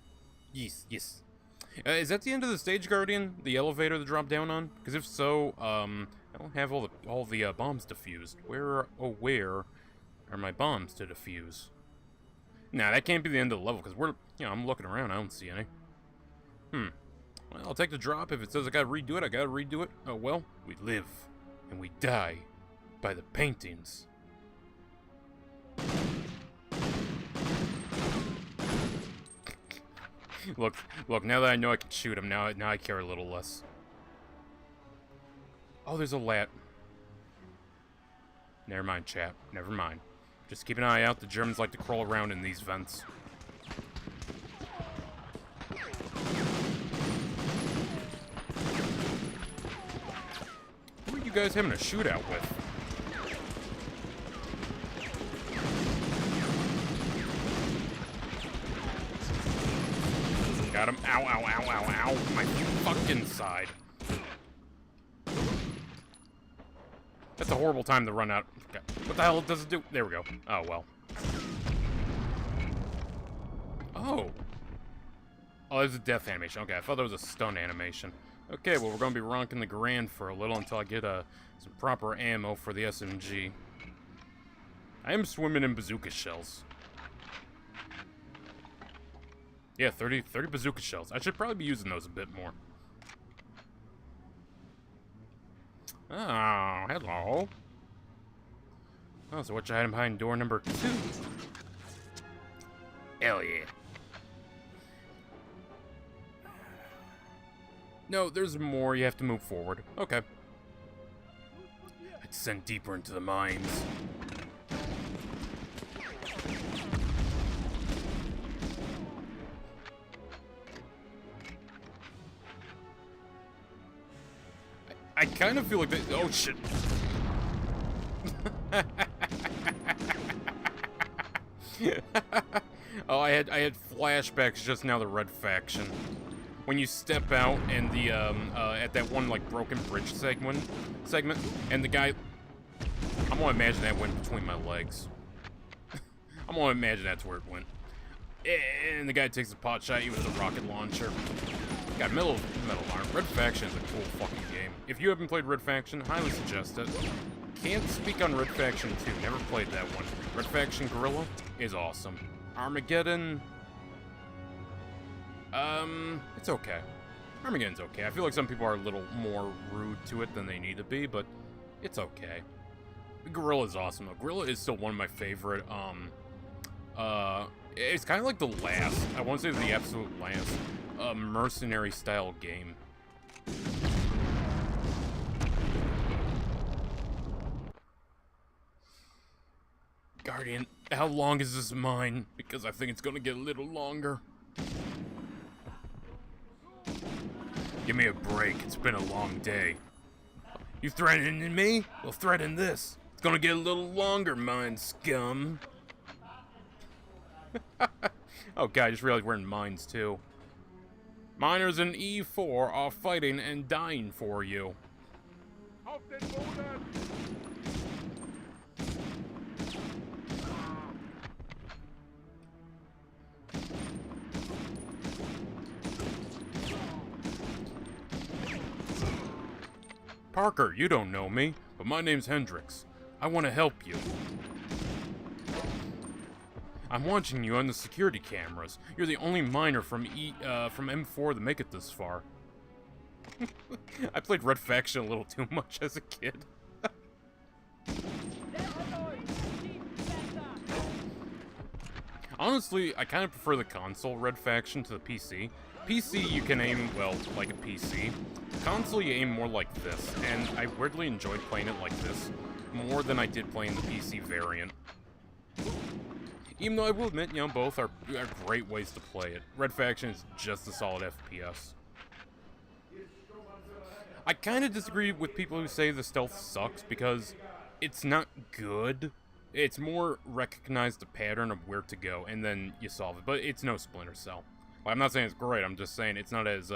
Yes, yes. Is that the end of the stage, Guardian? The elevator to drop down on? Because if so, I don't have all the bombs defused. Where are my bombs to defuse? Nah, that can't be the end of the level, because I'm looking around, I don't see any. Well, I'll take the drop. If it says I gotta redo it, I gotta redo it. Oh well, we live, and we die by the paintings. Look, now that I know I can shoot him, now I care a little less. Oh, there's a lat. Never mind, chap. Never mind. Just keep an eye out. The Germans like to crawl around in these vents. Who are you guys having a shootout with? Got him. Ow, ow, ow, ow, ow. My fucking side. That's a horrible time to run out. Okay. What the hell does it do? There we go. Oh, well. Oh. Oh, there's a death animation. Okay, I thought that was a stun animation. Okay, well, we're going to be ronking the Grand for a little until I get some proper ammo for the SMG. I am swimming in bazooka shells. Yeah, 30 bazooka shells. I should probably be using those a bit more. Oh, hello. Oh, so what you hiding behind door number 2? Hell yeah. No, there's more. You have to move forward. Okay. I descend deeper into the mines. I kind of feel like oh shit. Oh, I had flashbacks just now to Red Faction. When you step out and the at that one like broken bridge segment, and the guy, I'm gonna imagine that went between my legs. I'm gonna imagine that's where it went. And the guy takes a pot shot you with a rocket launcher. Got metal arm. Red Faction is a cool fucking game. If you haven't played Red Faction, highly suggest it. Can't speak on Red Faction 2. Never played that one. Red Faction Guerrilla is awesome. Armageddon, it's okay. Armageddon's okay. I feel like some people are a little more rude to it than they need to be, but it's okay. Guerrilla's awesome though. Guerrilla is still one of my favorite, it's kind of like the last, I won't say the absolute last, mercenary style game. Guardian, how long is this mine? Because I think it's gonna get a little longer. Give me a break, it's been a long day. You threatening me? Well, threaten this. gonna get a little longer, mine scum. Oh god, I just realized we're in mines too. Miners in E4 are fighting and dying for you. Auf den Boden! Parker, you don't know me, but my name's Hendrix. I want to help you. I'm watching you on the security cameras. You're the only miner from M4 to make it this far. I played Red Faction a little too much as a kid. Honestly, I kind of prefer the console Red Faction to the PC. PC, you can aim, well, like a PC. Console, you aim more like this, and I weirdly enjoyed playing it like this, more than I did playing the PC variant. Even though I will admit, you know, both are great ways to play it. Red Faction is just a solid FPS. I kind of disagree with people who say the stealth sucks, because it's not good. It's more recognize the pattern of where to go, and then you solve it. But it's no Splinter Cell. Well, I'm not saying it's great, I'm just saying it's not as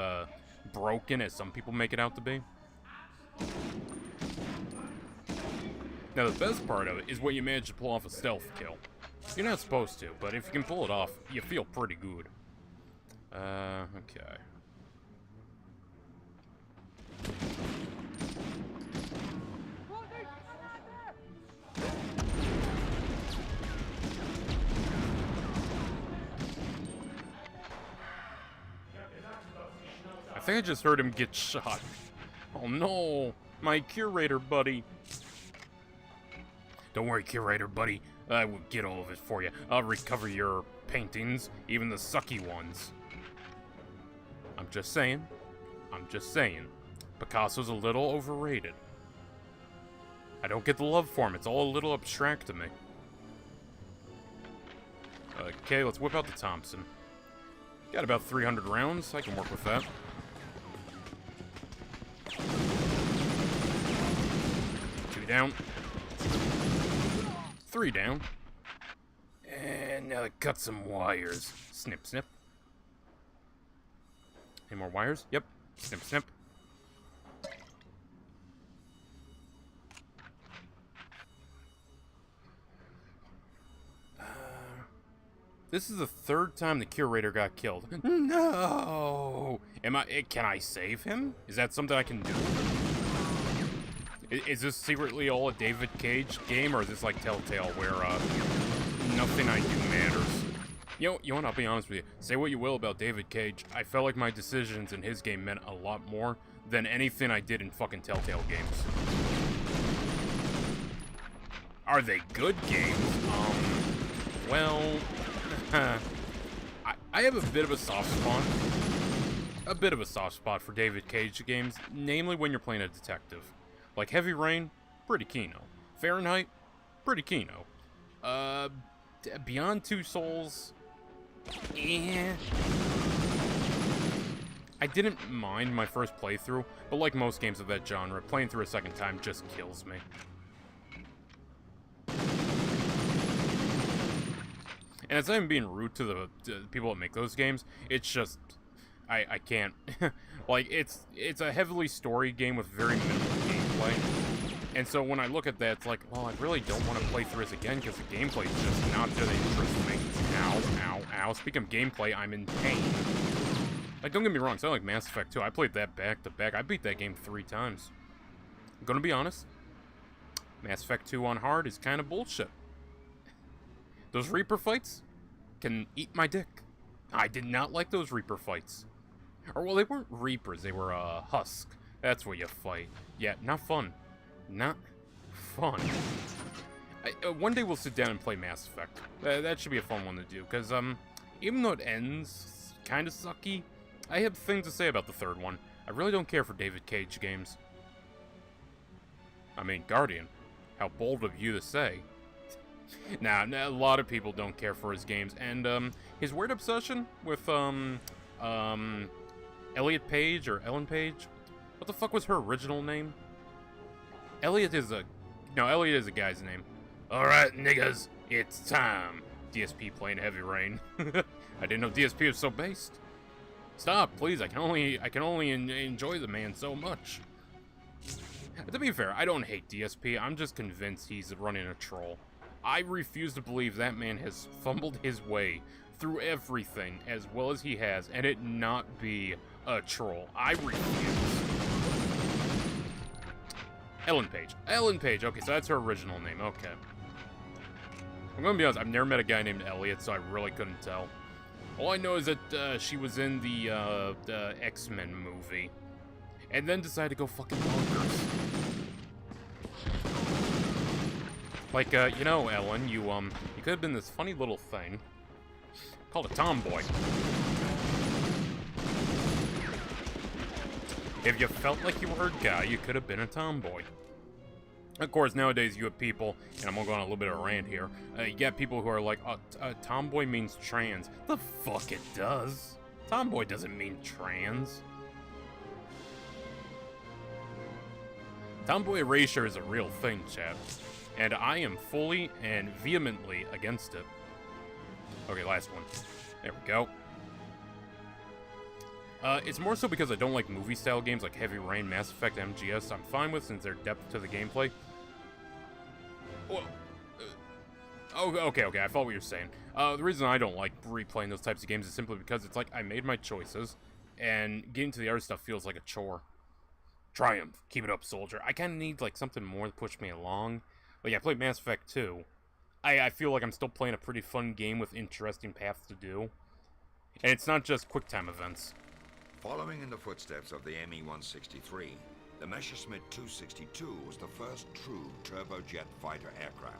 broken as some people make it out to be. Now, the best part of it is when you manage to pull off a stealth kill. You're not supposed to, but if you can pull it off, you feel pretty good. Okay. I think I just heard him get shot. Oh no, my curator buddy. Don't worry, curator buddy. I will get all of it for you. I'll recover your paintings, even the sucky ones. I'm just saying. I'm just saying. Picasso's a little overrated. I don't get the love for him. It's all a little abstract to me. Okay, let's whip out the Thompson. Got about 300 rounds. I can work with that. Two down. Three down. And now cut some wires. Snip, snip. Any more wires? Yep. Snip, snip. This is the third time the curator got killed. No! Can I save him? Is that something I can do? Is this secretly all a David Cage game, or is this like Telltale, where nothing I do matters? You know what, I'll be honest with you. Say what you will about David Cage, I felt like my decisions in his game meant a lot more than anything I did in fucking Telltale games. Are they good games? Well... I have a bit of a soft spot. A bit of a soft spot for David Cage games, namely when you're playing a detective. Like Heavy Rain, pretty keno. Fahrenheit, pretty keno. Beyond Two Souls, eh. I didn't mind my first playthrough, but like most games of that genre, playing through a second time just kills me. And as I'm being rude to the people that make those games, it's just, I can't. Like, it's a heavily story game with very minimal gameplay. And so when I look at that, it's like, well, I really don't want to play through this again because the gameplay is just not that interesting. Ow, ow, ow. Speaking of gameplay, I'm in pain. Like, don't get me wrong, it's not like Mass Effect 2. I played that back to back. I beat that game 3 times. I'm gonna be honest. Mass Effect 2 on hard is kind of bullshit. Those Reaper fights can eat my dick. I did not like those Reaper fights. Or, well, they weren't Reapers, they were, Husk. That's where you fight. Yeah, not fun. Not fun. One day we'll sit down and play Mass Effect. That should be a fun one to do, because, even though it ends kind of sucky, I have things to say about the third one. I really don't care for David Cage games. I mean, Guardian. How bold of you to say. Nah, a lot of people don't care for his games, and, his weird obsession with, Elliot Page, or Ellen Page? What the fuck was her original name? Elliot is a No, Elliot is a guy's name. Alright, niggas, it's time. DSP playing Heavy Rain. I didn't know DSP was so based. Stop, please. I can only enjoy the man so much. To be fair, I don't hate DSP. I'm just convinced he's running a troll. I refuse to believe that man has fumbled his way through everything as well as he has, and it not be a troll. I refuse. Ellen Page. Ellen Page. Okay, so that's her original name. Okay. I'm gonna be honest, I've never met a guy named Elliot, so I really couldn't tell. All I know is that she was in the X-Men movie, and then decided to go fucking bonkers. Like, you know, Ellen, you could have been this funny little thing called a tomboy. If you felt like you were a guy, you could have been a tomboy. Of course, nowadays you have people, and I'm gonna go on a little bit of a rant here, you get people who are like, tomboy means trans. The fuck it does. Tomboy doesn't mean trans. Tomboy erasure is a real thing, chat. And I am fully and vehemently against it. Okay, last one. There we go. It's more so because I don't like movie-style games like Heavy Rain, Mass Effect, MGS. I'm fine with since there's depth to the gameplay. Well, okay, I follow what you're saying. The reason I don't like replaying those types of games is simply because it's like I made my choices, and getting to the other stuff feels like a chore. Triumph. Keep it up, soldier. I kind of need, like, something more to push me along. Like, I played Mass Effect 2. I feel like I'm still playing a pretty fun game with interesting paths to do. And it's not just QuickTime events. Following in the footsteps of the ME-163, the Messerschmitt 262 was the first true turbojet fighter aircraft.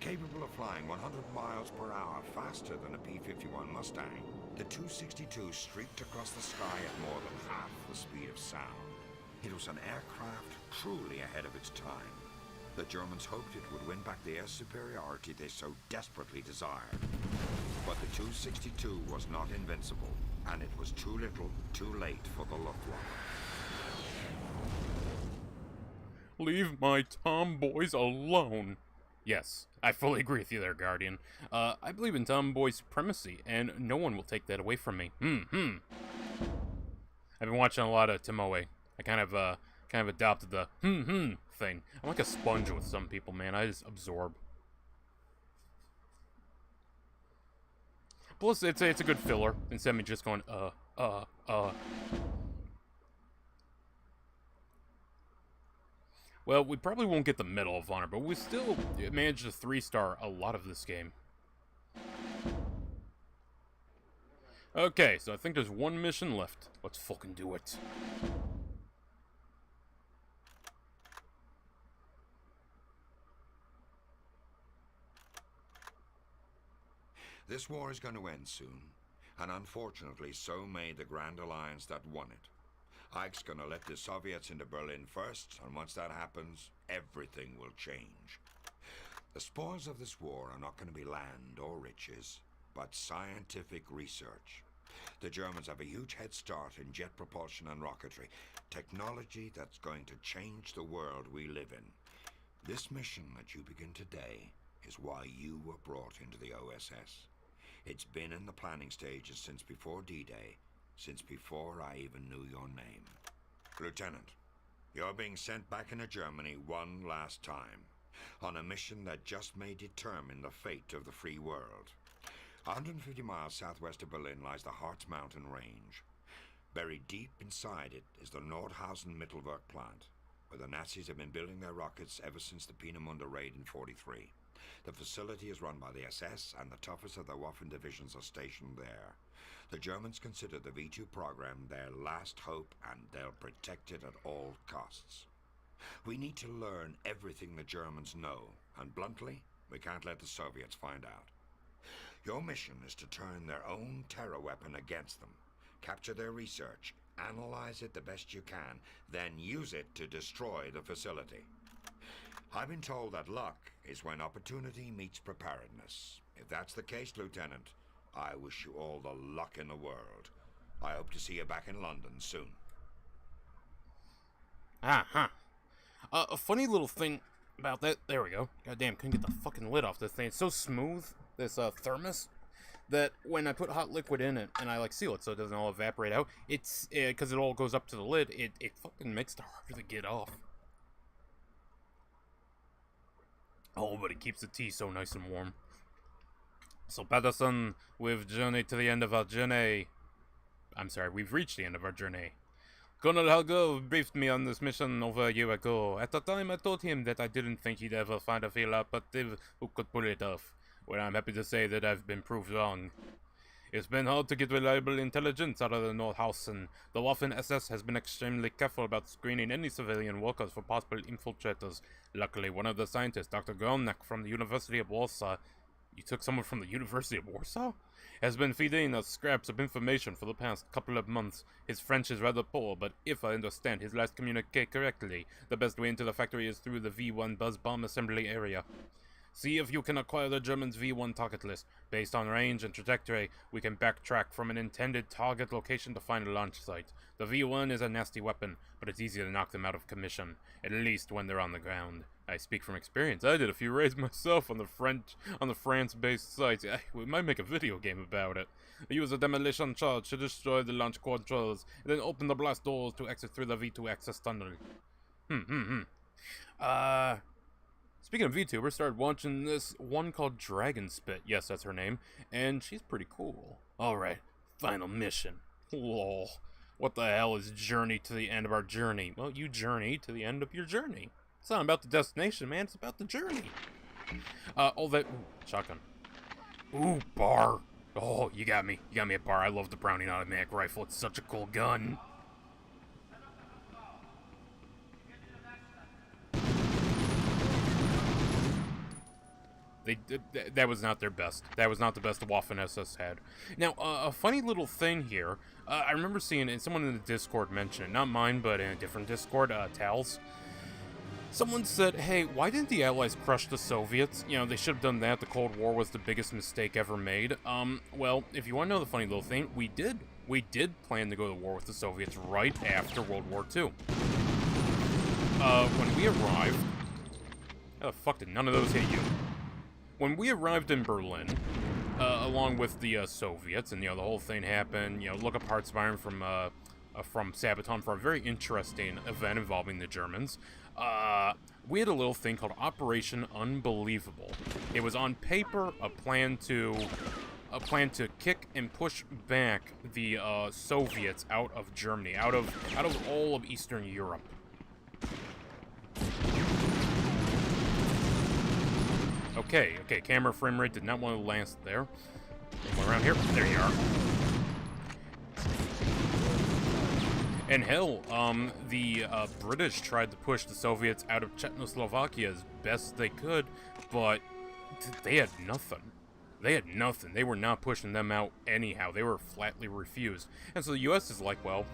Capable of flying 100 miles per hour faster than a P-51 Mustang, the 262 streaked across the sky at more than half the speed of sound. It was an aircraft truly ahead of its time. The Germans hoped it would win back the air superiority they so desperately desired. But the 262 was not invincible, and it was too little, too late for the Luftwaffe. Leave my tomboys alone. Yes, I fully agree with you there, Guardian. I believe in tomboy supremacy, and no one will take that away from me. I've been watching a lot of Tomoe. I kind of adopted the thing. I'm like a sponge with some people, man. I just absorb. Plus, it's a good filler instead of me just going Well, we probably won't get the Medal of Honor, but we still managed to 3-star a lot of this game. Okay, so I think there's one mission left. Let's fucking do it. This war is going to end soon, and unfortunately so may the Grand Alliance that won it. Ike's going to let the Soviets into Berlin first, and once that happens, everything will change. The spoils of this war are not going to be land or riches, but scientific research. The Germans have a huge head start in jet propulsion and rocketry, technology that's going to change the world we live in. This mission that you begin today is why you were brought into the OSS. It's been in the planning stages since before D-Day, since before I even knew your name. Lieutenant, you're being sent back into Germany one last time, on a mission that just may determine the fate of the free world. 150 miles southwest of Berlin lies the Harz Mountain Range. Buried deep inside it is the Nordhausen Mittelwerk plant, where the Nazis have been building their rockets ever since the Peenemünde raid in '43. The facility is run by the SS, and the toughest of their Waffen divisions are stationed there. The Germans consider the V2 program their last hope, and they'll protect it at all costs. We need to learn everything the Germans know, and bluntly, we can't let the Soviets find out. Your mission is to turn their own terror weapon against them, capture their research, analyze it the best you can, then use it to destroy the facility. I've been told that luck is when opportunity meets preparedness. If that's the case, Lieutenant, I wish you all the luck in the world. I hope to see you back in London soon. A funny little thing about that. There we go. Goddamn, couldn't get the fucking lid off this thing. It's so smooth, this thermos, that when I put hot liquid in it and I like seal it so it doesn't all evaporate out, it's because it all goes up to the lid. It fucking makes it harder to get off. Oh, but it keeps the tea so nice and warm. So Patterson, we've journeyed to the end of our journey. I'm sorry, we've reached the end of our journey. Colonel Helgo briefed me on this mission over a year ago. At the time, I told him that I didn't think he'd ever find a field operative who could pull it off. Well, I'm happy to say that I've been proved wrong. It's been hard to get reliable intelligence out of the Nordhausen. The Waffen-SS has been extremely careful about screening any civilian workers for possible infiltrators. Luckily, one of the scientists, Dr. Gromnak from the University of Warsaw... You took someone from the University of Warsaw? Has been feeding us scraps of information for the past couple of months. His French is rather poor, but if I understand his last communique correctly, the best way into the factory is through the V1 buzz bomb assembly area. See if you can acquire the Germans' V1 target list. Based on range and trajectory, we can backtrack from an intended target location to find a launch site. The V1 is a nasty weapon, but it's easy to knock them out of commission, at least when they're on the ground. I speak from experience. I did a few raids myself on the France-based sites. We might make a video game about it. I use a demolition charge to destroy the launch controls, and then open the blast doors to exit through the V2 access tunnel. Speaking of VTubers, started watching this one called Dragon Spit. Yes, that's her name. And she's pretty cool. Alright, final mission. Lol. What the hell is journey to the end of our journey? Well, you journey to the end of your journey. It's not about the destination, man. It's about the journey. All that... Ooh, shotgun. Ooh, bar. Oh, you got me. You got me at bar. I love the Browning automatic rifle. It's such a cool gun. That was not their best. That was not the best the Waffen-SS had. Now, a funny little thing here. I remember seeing it, and someone in the Discord mentioned it. Not mine, but in a different Discord, Tal's. Someone said, hey, why didn't the Allies crush the Soviets? You know, they should have done that. The Cold War was the biggest mistake ever made. Well, if you want to know the funny little thing, we did. We did plan to go to war with the Soviets right after World War II. When we arrived... How the fuck did none of those hit you? When we arrived in Berlin, along with the Soviets, and, you know, the whole thing happened, you know, look up Hearts-Iron from Sabaton for a very interesting event involving the Germans. We had a little thing called Operation Unbelievable. It was on paper a plan to kick and push back the Soviets out of Germany, out of all of Eastern Europe. Okay, camera frame rate did not want to last there. One around here. There you are. And hell, the British tried to push the Soviets out of Czechoslovakia as best they could, but they had nothing. They had nothing. They were not pushing them out anyhow. They were flatly refused. And so the US is like, well,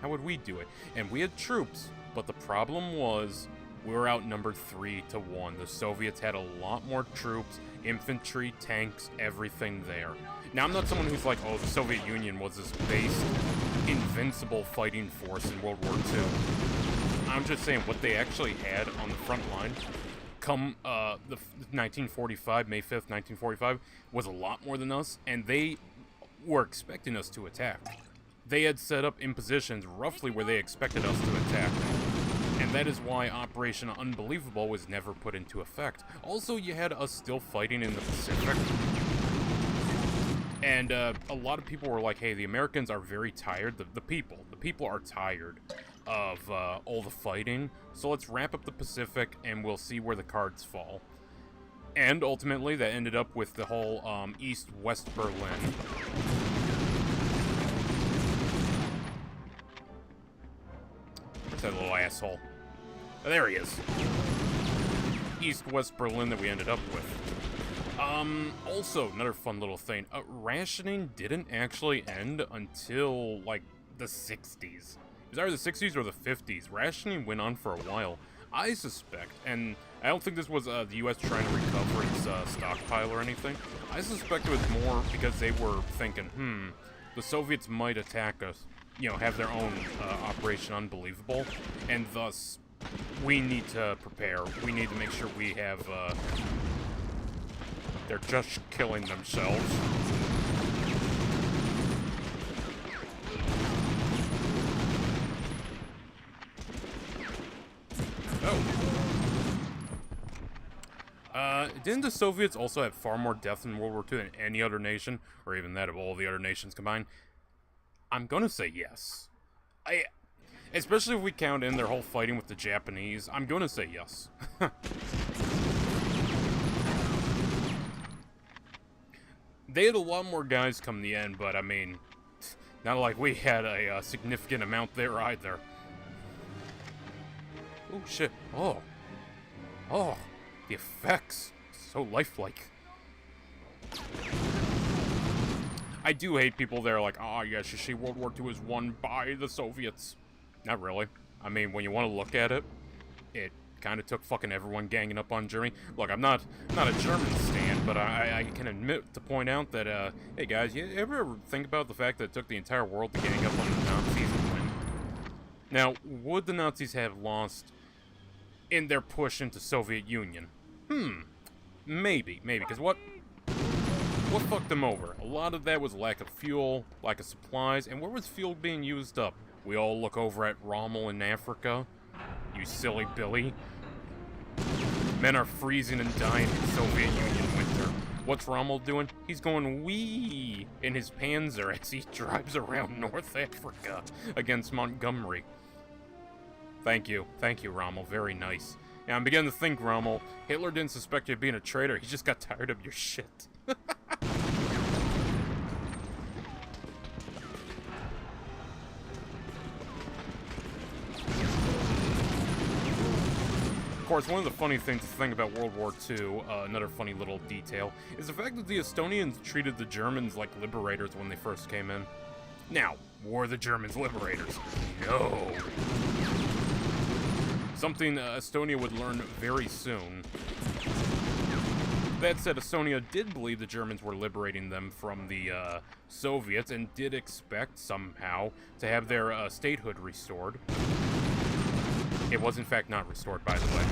how would we do it? And we had troops, but the problem was we were outnumbered 3-1. The Soviets had a lot more troops, infantry, tanks, everything there. Now, I'm not someone who's like, oh, the Soviet Union was this base, invincible fighting force in World War II. I'm just saying what they actually had on the front line come the 1945, May 5th, 1945, was a lot more than us, and they were expecting us to attack. They had set up in positions roughly where they expected us to attack. And that is why Operation Unbelievable was never put into effect. Also, you had us still fighting in the Pacific. And a lot of people were like, hey, the Americans are very tired. The people are tired of all the fighting. So let's wrap up the Pacific and we'll see where the cards fall. And ultimately, that ended up with the whole East-West Berlin. Where's that little asshole? Oh, there he is. East-West Berlin that we ended up with. Also, another fun little thing. Rationing didn't actually end until, like, the 60s. It was either the 60s or the 50s. Rationing went on for a while. I suspect, and I don't think this was the U.S. trying to recover its stockpile or anything. I suspect it was more because they were thinking, the Soviets might attack us, you know, have their own Operation Unbelievable, and thus we need to prepare. We need to make sure we have, they're just killing themselves. Didn't the Soviets also have far more deaths in World War II than any other nation, or even that of all the other nations combined? I'm gonna say yes. Especially if we count in their whole fighting with the Japanese, I'm gonna say yes. They had a lot more guys come in the end, but I mean, not like we had a significant amount there either. Oh shit! Oh, the effects. So lifelike. I do hate people that are like, oh yes, you see World War II was won by the Soviets. Not really. I mean, when you want to look at it, it kind of took fucking everyone ganging up on Germany. Look, I'm not a German stan, but I can admit to point out that, hey guys, you ever think about the fact that it took the entire world to gang up on the Nazis and win? Now, would the Nazis have lost in their push into Soviet Union? Maybe, because what fucked them over? A lot of that was lack of fuel, lack of supplies, and where was fuel being used up? We all look over at Rommel in Africa. You silly Billy. Men are freezing and dying in Soviet Union winter. What's Rommel doing? He's going wee in his Panzer as he drives around North Africa against Montgomery. Thank you, Rommel. Very nice. Now, I'm beginning to think, Rommel, Hitler didn't suspect you of being a traitor. He just got tired of your shit. Of course, one of the funny things to think about World War II, another funny little detail, is the fact that the Estonians treated the Germans like liberators when they first came in. Now, were the Germans liberators? No. Something Estonia would learn very soon. That said, Estonia did believe the Germans were liberating them from the Soviets and did expect, somehow, to have their statehood restored. It was, in fact, not restored, by the way.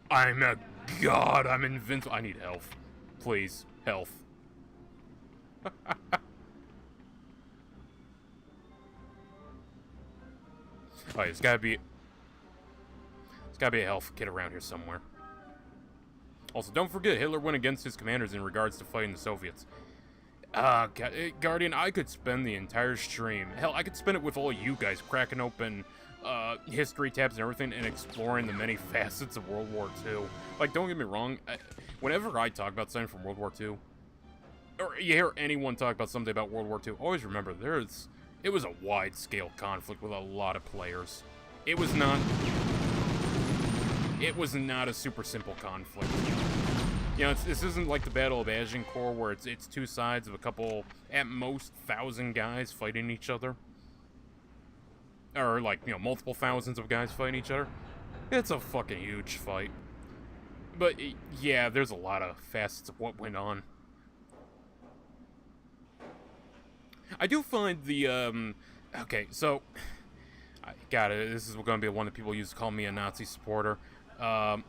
I'm a god, I'm invincible. I need health. Please, health. Alright, there's gotta be a health kit around here somewhere. Also, don't forget, Hitler went against his commanders in regards to fighting the Soviets. Guardian, I could spend the entire stream, hell, I could spend it with all you guys cracking open history tabs and everything and exploring the many facets of World War II. Like, don't get me wrong, whenever I talk about something from World War II, or you hear anyone talk about something about World War II, always remember, it was a wide-scale conflict with a lot of players. It was not a super simple conflict. You know, this isn't like the Battle of Agincourt, where it's two sides of a couple, at most, 1,000 guys fighting each other. Or, like, you know, multiple thousands of guys fighting each other. It's a fucking huge fight. But, yeah, there's a lot of facets of what went on. I do find the, okay, so, I got it, this is going to be one that people use to call me a Nazi supporter. The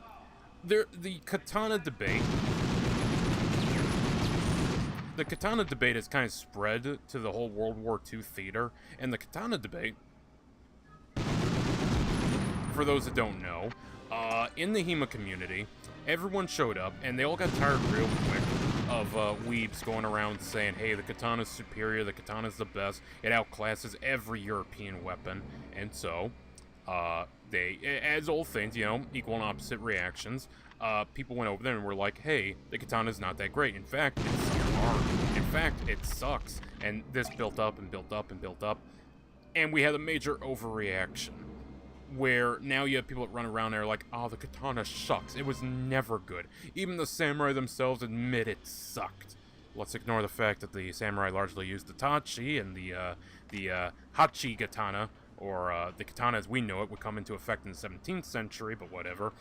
katana debate has kind of spread to the whole World War II theater, and the katana debate, for those that don't know, in the HEMA community, everyone showed up, and they all got tired real quick of weebs going around saying, hey, the katana's superior, the katana's the best, it outclasses every European weapon, and so, they, as all things, you know, equal and opposite reactions, people went over there and were like, hey, the katana's not that great, in fact, it's hard, in fact, it sucks, and this built up and built up and built up, and we had a major overreaction, where now you have people that run around there like, oh, the katana sucks. It was never good. Even the samurai themselves admit it sucked. Let's ignore the fact that the samurai largely used the tachi, and the hachi katana, or the katana as we know it, would come into effect in the 17th century, but whatever.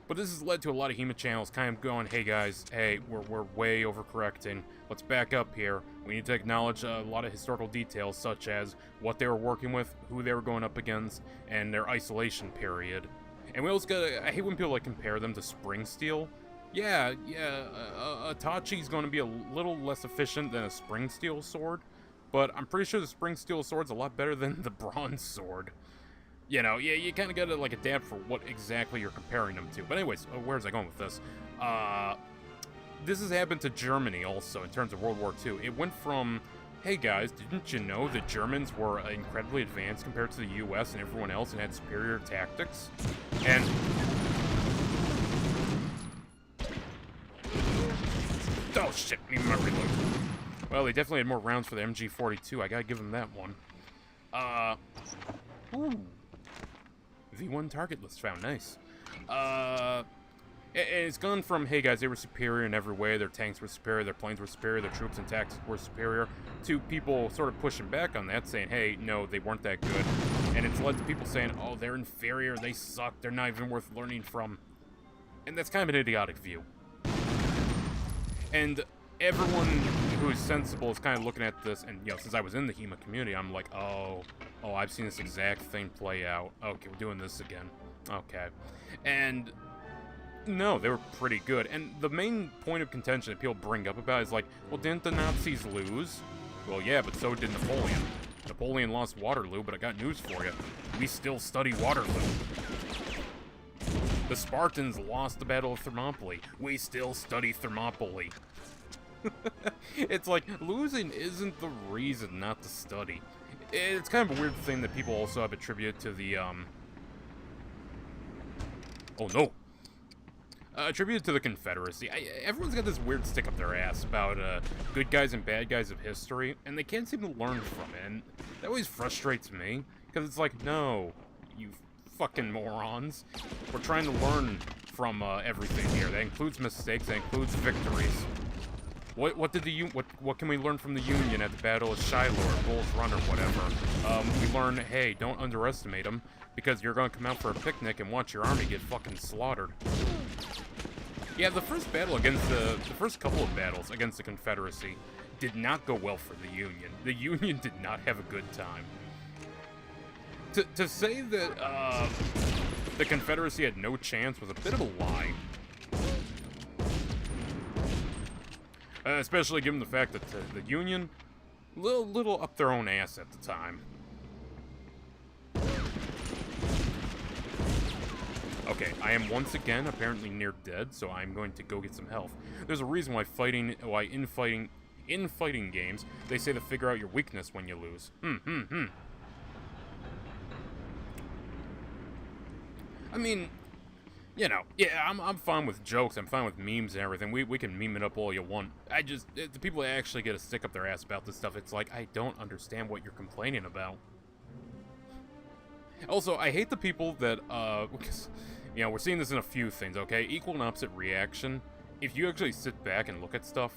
But this has led to a lot of HEMA channels kind of going, hey guys, hey, we're way overcorrecting. Let's back up here. We need to acknowledge a lot of historical details, such as what they were working with, who they were going up against, and their isolation period. And we also gotta, I hate when people like compare them to Spring Steel. Yeah, Itachi's going to be a little less efficient than a Spring Steel sword, but I'm pretty sure the Spring Steel sword's a lot better than the Bronze sword. You know, yeah, you kind of gotta like adapt for what exactly you're comparing them to. But anyways, where's I going with this? This has happened to Germany also in terms of World War II. It went from, hey guys, didn't you know the Germans were incredibly advanced compared to the US and everyone else and had superior tactics? And oh shit, need my reload. Well, they definitely had more rounds for the MG42. I gotta give them that one. Ooh. V1 target list found, nice. It's gone from, hey guys, they were superior in every way, their tanks were superior, their planes were superior, their troops and tactics were superior, to people sort of pushing back on that, saying, hey, no, they weren't that good. And it's led to people saying, oh, they're inferior, they suck, they're not even worth learning from. And that's kind of an idiotic view. And everyone who is sensible is kind of looking at this, and, you know, since I was in the HEMA community, I'm like, oh, I've seen this exact thing play out. Okay, we're doing this again. Okay. And no, they were pretty good. And the main point of contention that people bring up about is like, well, didn't the Nazis lose? Well, yeah, but so did Napoleon. Napoleon lost Waterloo, but I got news for you. We still study Waterloo. The Spartans lost the Battle of Thermopylae. We still study Thermopylae. It's like, losing isn't the reason not to study. It's kind of a weird thing that people also have attributed to the, oh no! Attributed to the Confederacy. Everyone's got this weird stick up their ass about, good guys and bad guys of history, and they can't seem to learn from it, and that always frustrates me, because it's like, no, you fucking morons. We're trying to learn from, everything here. That includes mistakes, that includes victories. What can we learn from the Union at the Battle of Shiloh or Bull's Run or whatever? We learn, hey, don't underestimate them, because you're gonna come out for a picnic and watch your army get fucking slaughtered. Yeah, the first battle against the first couple of battles against the Confederacy did not go well for the Union. The Union did not have a good time. To say that, the Confederacy had no chance was a bit of a lie. Especially given the fact that the Union, little up their own ass at the time. Okay, I am once again apparently near dead, so I'm going to go get some health. There's a reason why in fighting games, they say to figure out your weakness when you lose. I mean, you know, yeah, I'm fine with jokes, I'm fine with memes and everything. We can meme it up all you want. The people that actually get a stick up their ass about this stuff, it's like, I don't understand what you're complaining about. Also, I hate the people that, because, you know, we're seeing this in a few things, okay? Equal and opposite reaction. If you actually sit back and look at stuff,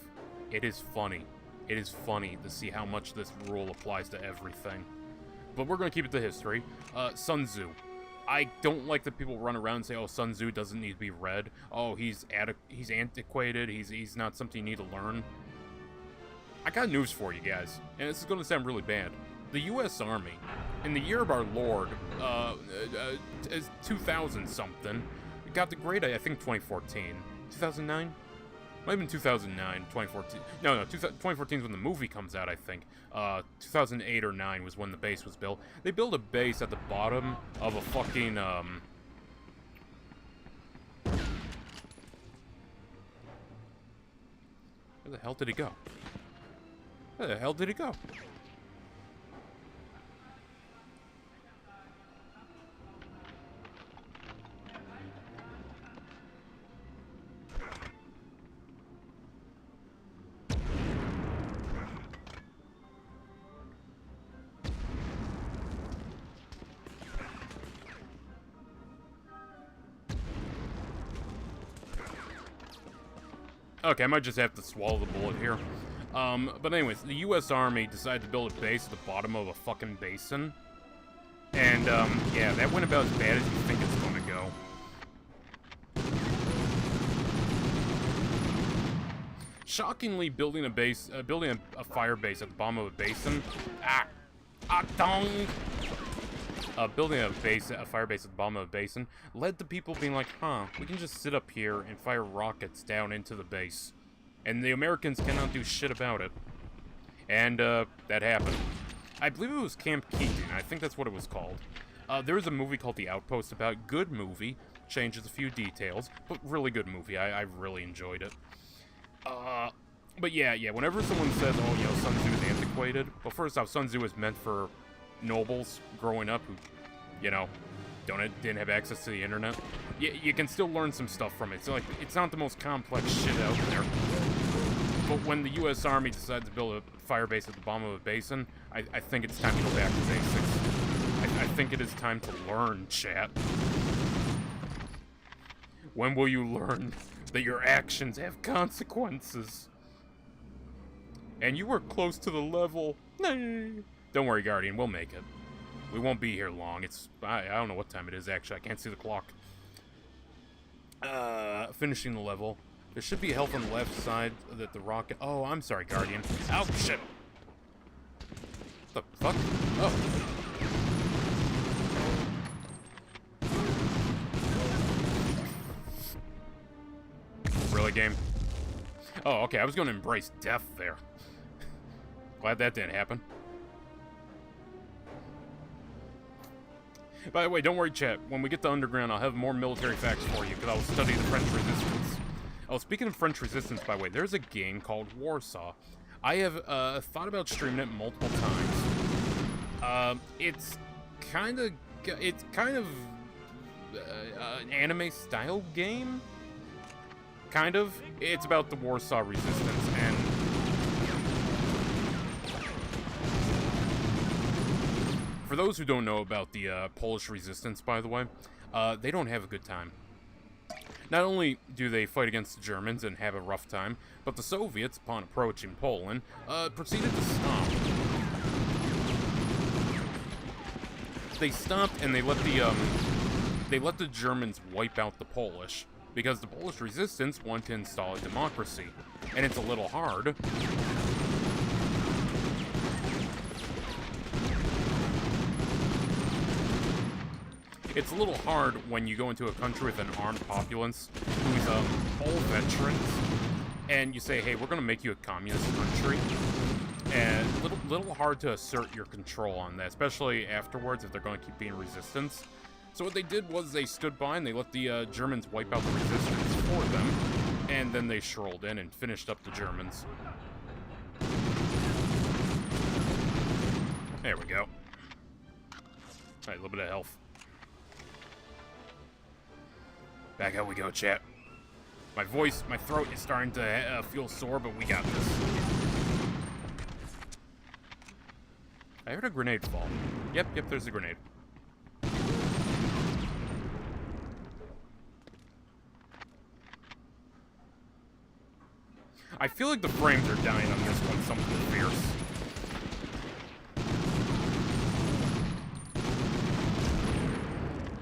it is funny. It is funny to see how much this rule applies to everything. But we're going to keep it to history. Sun Tzu. I don't like that people run around and say, oh, Sun Tzu doesn't need to be read. Oh, he's antiquated. He's not something you need to learn. I got news for you guys, and this is going to sound really bad. The U.S. Army, in the year of our Lord, 2000-something, got the grade, I think, 2014. 2009? Might have been 2009, 2014. No, 2014 is when the movie comes out, I think. 2008 or 9 was when the base was built. They built a base at the bottom of a fucking, Where the hell did he go? Where the hell did he go? Okay, I might just have to swallow the bullet here. But anyways, the U.S. Army decided to build a base at the bottom of a fucking basin. And, yeah, that went about as bad as you think it's gonna go. Shockingly, building a fire base at the bottom of a basin. Building a fire base at the bottom of a basin led to people being like, huh, we can just sit up here and fire rockets down into the base. And the Americans cannot do shit about it. And, that happened. I believe it was Camp Keating. I think that's what it was called. There was a movie called The Outpost about. Good movie. Changes a few details, but really good movie. I really enjoyed it. But yeah, whenever someone says, oh, you know, Sun Tzu is antiquated, well, first off, Sun Tzu was meant for nobles growing up who, you know, didn't have access to the internet. You can still learn some stuff from it. So, like, it's not the most complex shit out there. But when the U.S. Army decides to build a fire base at the bottom of a basin, I think it's time to go back to basics. I think it is time to learn, chat. When will you learn that your actions have consequences? And you were close to the level. Don't worry, Guardian, we'll make it. We won't be here long. I don't know what time it is, actually. I can't see the clock. Finishing the level. There should be health on the left side that the rocket... Oh, I'm sorry, Guardian. Oh, shit. What the fuck? Oh. Really, game? Oh, okay, I was going to embrace death there. Glad that didn't happen. By the way, don't worry, chat. When we get to Underground, I'll have more military facts for you, because I'll study the French Resistance. Oh, speaking of French Resistance, by the way, there's a game called Warsaw. I have thought about streaming it multiple times. It's kind of an anime-style game. Kind of. It's about the Warsaw Resistance, and for those who don't know about the Polish Resistance, by the way, they don't have a good time. Not only do they fight against the Germans and have a rough time, but the Soviets, upon approaching Poland, proceeded to stomp. They stomped and they let the Germans wipe out the Polish, because the Polish Resistance wanted to install a democracy, and it's a little hard. It's a little hard when you go into a country with an armed populace who's all veterans, and you say, hey, we're going to make you a communist country. And little hard to assert your control on that, especially afterwards if they're going to keep being resistance. So what they did was they stood by and they let the Germans wipe out the resistance for them, and then they strolled in and finished up the Germans. There we go. Alright, a little bit of health. Back out we go, chat. My throat is starting to feel sore, but we got this. I heard a grenade fall. Yep, there's a grenade. I feel like the frames are dying on this one, something fierce.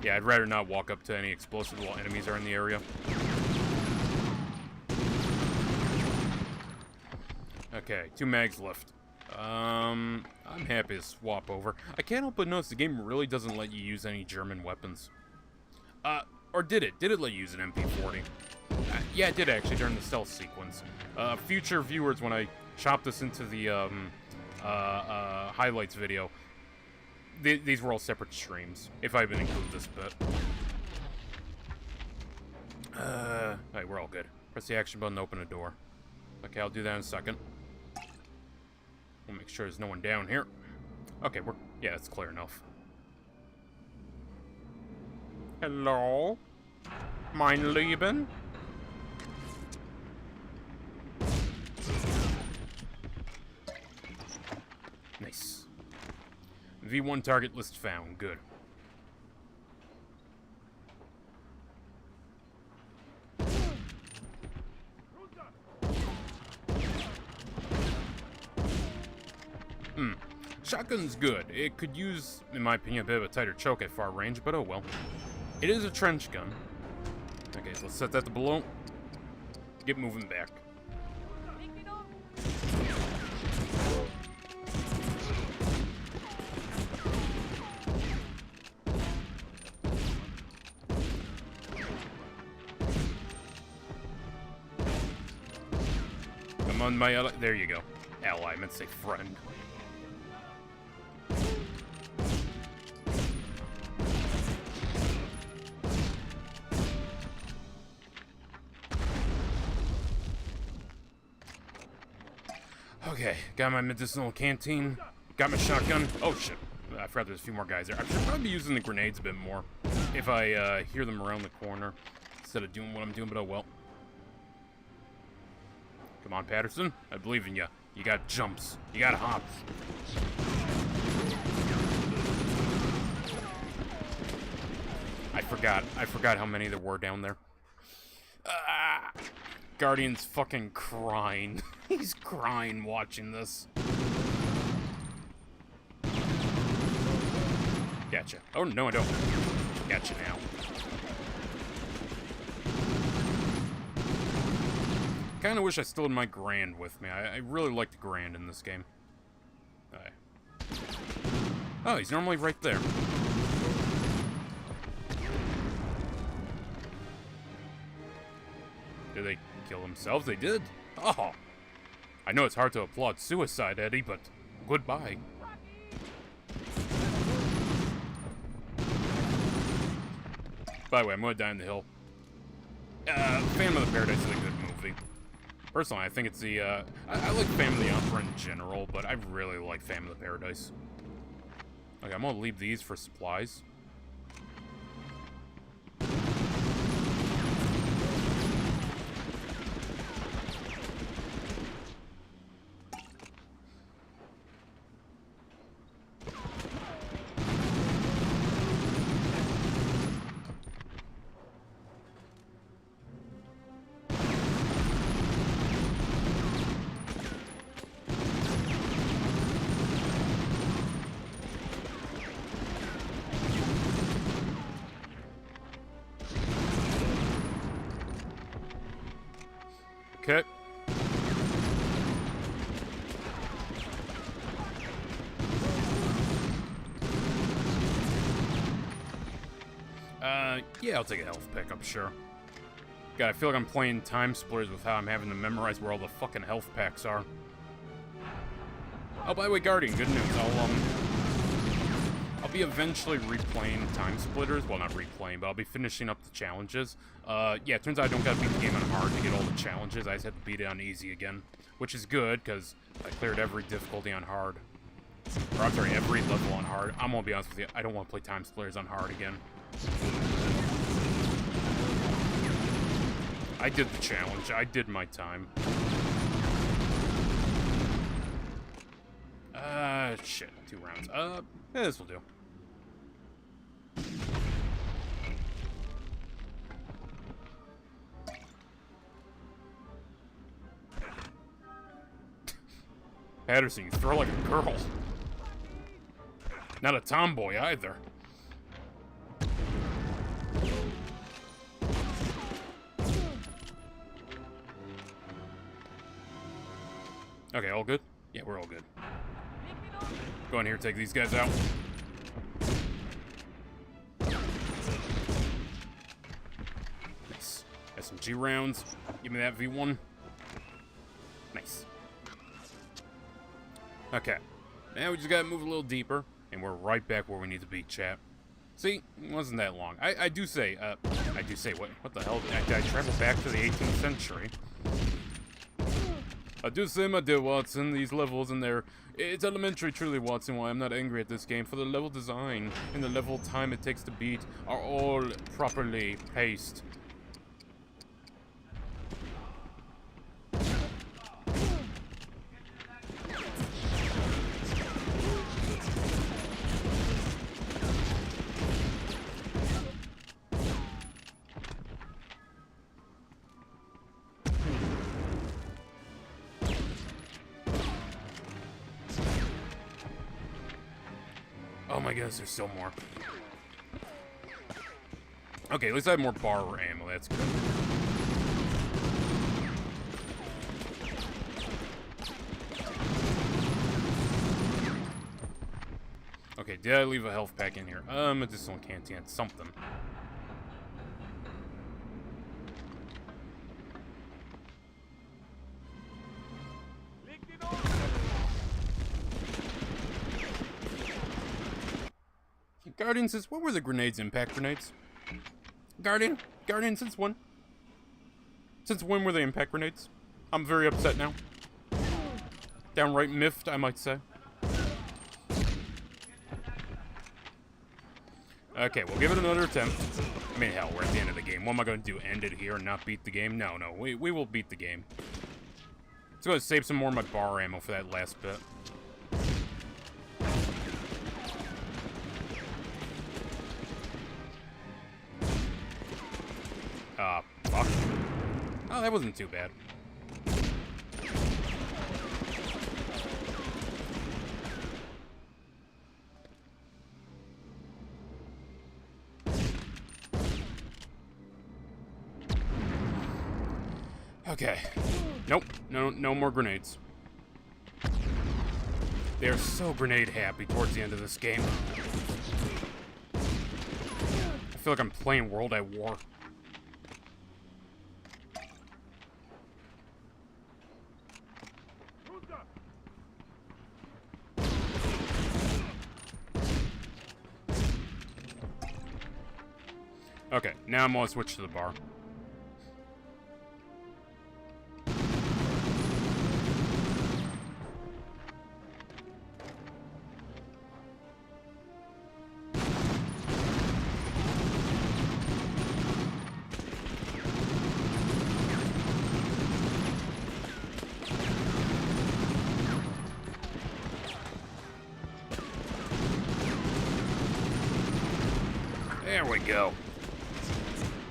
Yeah, I'd rather not walk up to any explosives while enemies are in the area. Okay, 2 mags left. I'm happy to swap over. I can't help but notice the game really doesn't let you use any German weapons. Or did it? Did it let you use an MP40? Yeah, it did actually, during the stealth sequence. Future viewers, when I chop this into the, highlights video, these were all separate streams, if I even include this bit. Alright, we're all good. Press the action button to open a door. Okay, I'll do that in a second. We'll make sure there's no one down here. Okay, yeah, it's clear enough. Hello? Mein Lieben? Nice. V1 target list found. Good. Shotgun's good. It could use, in my opinion, a bit of a tighter choke at far range, but oh well. It is a trench gun. Okay, so let's set that to below. Get moving back. I'm on my ally. There you go. Ally, I meant to say friend. Okay, got my medicinal canteen. Got my shotgun. Oh shit. I forgot there's a few more guys there. I should probably be using the grenades a bit more if I hear them around the corner instead of doing what I'm doing, but oh well. Come on, Patterson. I believe in you. You got jumps. You got hops. I forgot how many there were down there. Guardian's fucking crying. He's crying watching this. Gotcha. Oh, no, I don't. Gotcha now. Kinda wish I still had my Grand with me. I really like the Grand in this game. Oh, he's normally right there. Did they kill themselves? They did. Oh. I know it's hard to applaud suicide, Eddie, but goodbye. By the way, I'm gonna die on the hill. Phantom of the Paradise is a good movie. Personally, I think it's the, I like Phantom of the Opera in general, but I really like Phantom of the Paradise. Okay, I'm gonna leave these for supplies. Okay. Yeah, I'll take a health pick, I'm sure. God, I feel like I'm playing Time Splitters with how I'm having to memorize where all the fucking health packs are. Oh, by the way, Guardian, good news. I'll be eventually replaying Time Splitters. Well, not replaying, but I'll be finishing up the challenges. Yeah, it turns out I don't gotta beat the game on hard to get all the challenges. I just have to beat it on easy again, which is good, because I cleared every difficulty on hard. Or, I'm sorry, every level on hard. I'm gonna be honest with you, I don't want to play Time Splitters on hard again. I did the challenge. I did my time. Shit. 2 rounds. Yeah, this will do. Patterson, you throw like a girl. Not a tomboy either. Okay, all good? Yeah, we're all good. Go in here, take these guys out. Nice. SMG rounds. Give me that V1. Nice. Okay. Now we just gotta move a little deeper, and we're right back where we need to be, chat. See? It wasn't that long. I do say, what the hell? Did I travel back to the 18th century? I do say, my dear Watson, these levels in there, it's elementary truly, Watson, why I'm not angry at this game, for the level design and the level time it takes to beat are all properly paced. Oh my goodness, there's still more. Okay, at least I have more bar ammo, that's good. Okay, did I leave a health pack in here? Medicinal canteen, something. Guardian says, what were the grenades? Impact grenades? Guardian, since when? Since when were they impact grenades? I'm very upset now. Downright miffed, I might say. Okay, we'll give it another attempt. I mean, hell, we're at the end of the game. What am I going to do? End it here and not beat the game? No, we will beat the game. Let's go save some more of my bar ammo for that last bit. Fuck. Oh, that wasn't too bad. Okay. Nope. No more grenades. They're so grenade happy towards the end of this game. I feel like I'm playing World at War. Okay, now I'm gonna switch to the bar. There we go.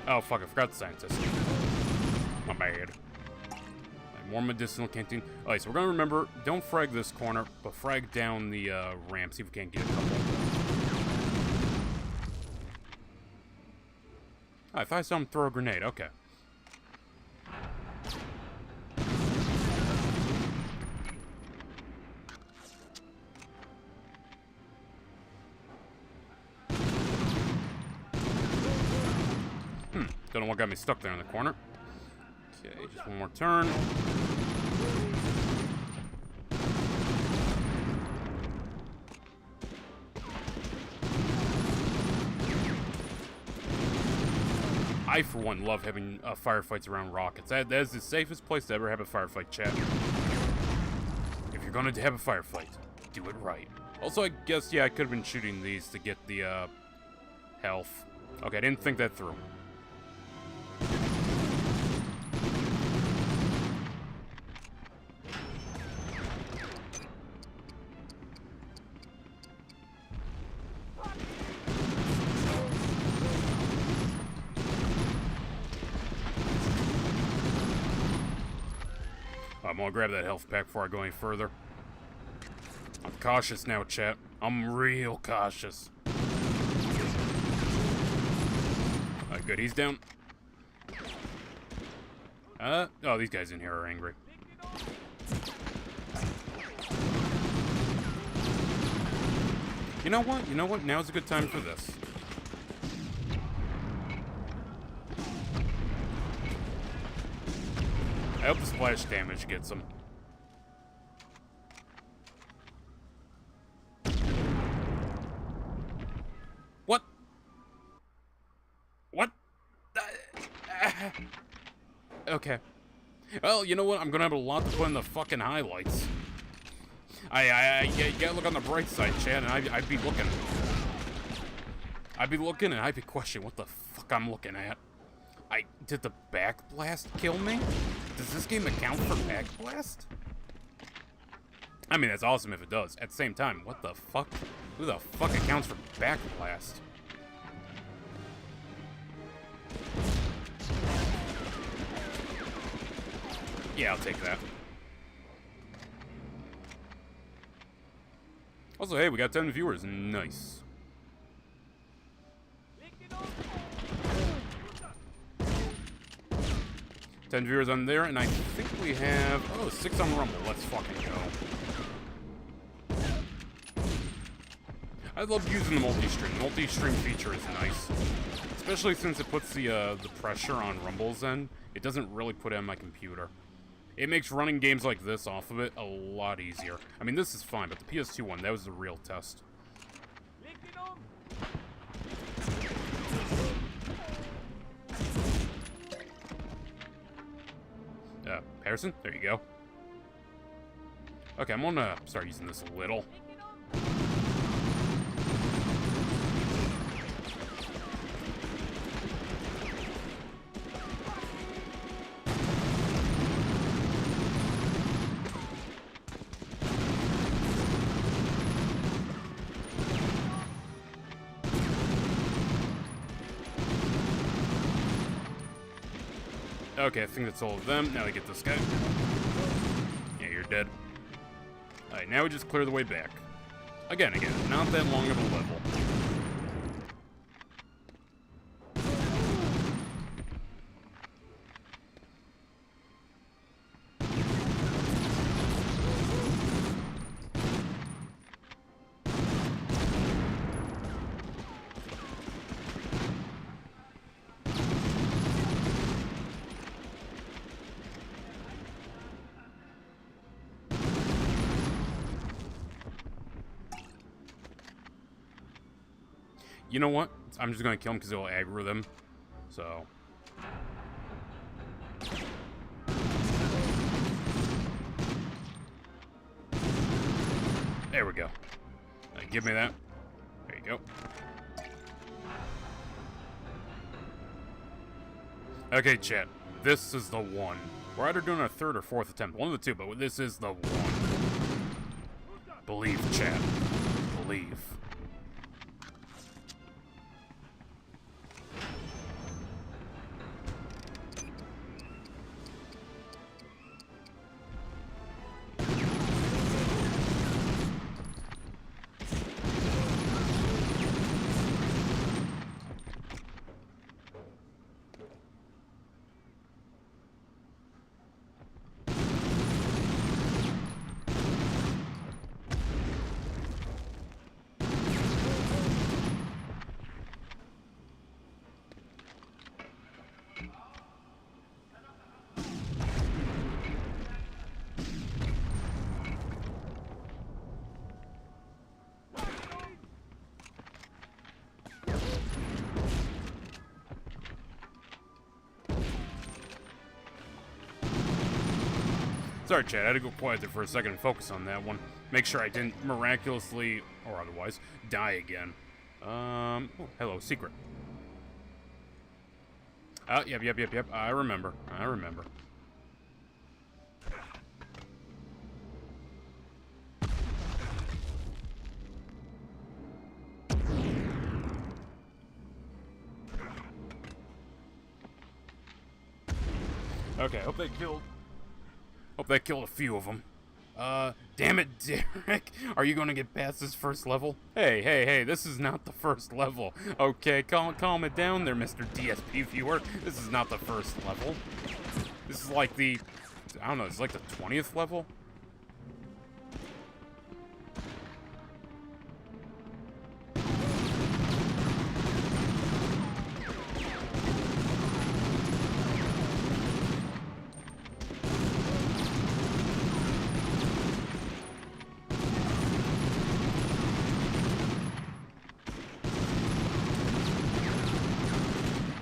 Oh, fuck, I forgot the scientist. My bad. More medicinal canteen. Alright, so we're gonna remember, don't frag this corner, but frag down the ramp, see if we can't get a couple. Oh, I thought I saw him throw a grenade, okay. Don't know what got me stuck there in the corner. Okay, just one more turn. I, for one, love having firefights around rockets. That is the safest place to ever have a firefight, chat. If you're gonna have a firefight, do it right. Also, I guess, yeah, I could have been shooting these to get the health. Okay, I didn't think that through. I'm gonna grab that health pack before I go any further. I'm cautious now, chat. I'm real cautious. Alright, good. He's down. Oh, these guys in here are angry. You know what? You know what? Now's a good time for this. I hope the splash damage gets him. What? What? Okay. Well, you know what? I'm gonna have a lot to put in the fucking highlights. You gotta look on the bright side, Chad, and I'd be looking. I'd be looking and I'd be questioning what the fuck I'm looking at. Did the back blast kill me? Does this game account for back blast? I mean, that's awesome if it does. At the same time, what the fuck? Who the fuck accounts for back blast? Yeah, I'll take that. Also, hey, we got 10 viewers. Nice. 10 viewers on there, and I think we have... Oh, 6 on Rumble. Let's fucking go. I love using the multi-stream. The multi-stream feature is nice. Especially since it puts the pressure on Rumble's end. It doesn't really put it on my computer. It makes running games like this off of it a lot easier. I mean, this is fine, but the PS2 one, that was the real test. Harrison? There you go. Okay, I'm gonna start using this a little. Okay, I think that's all of them. Now we get this guy. Yeah, you're dead. Alright, now we just clear the way back. Again, not that long of a level. You know what? I'm just gonna kill him because it'll aggro them. So. There we go. Give me that. There you go. Okay, chat. This is the one. We're either doing a third or fourth attempt. One of the two, but this is the one. Believe, chat. Believe. Sorry, chat, I had to go quiet there for a second and focus on that one. Make sure I didn't miraculously, or otherwise, die again. Oh, hello, secret. Yep. I remember. Okay, hope they killed a few of them. Damn it, Derek. Are you gonna get past this first level? Hey, this is not the first level. Okay, calm it down there, Mr. DSP viewer. This is not the first level. This is like the, I don't know, it's like the 20th level?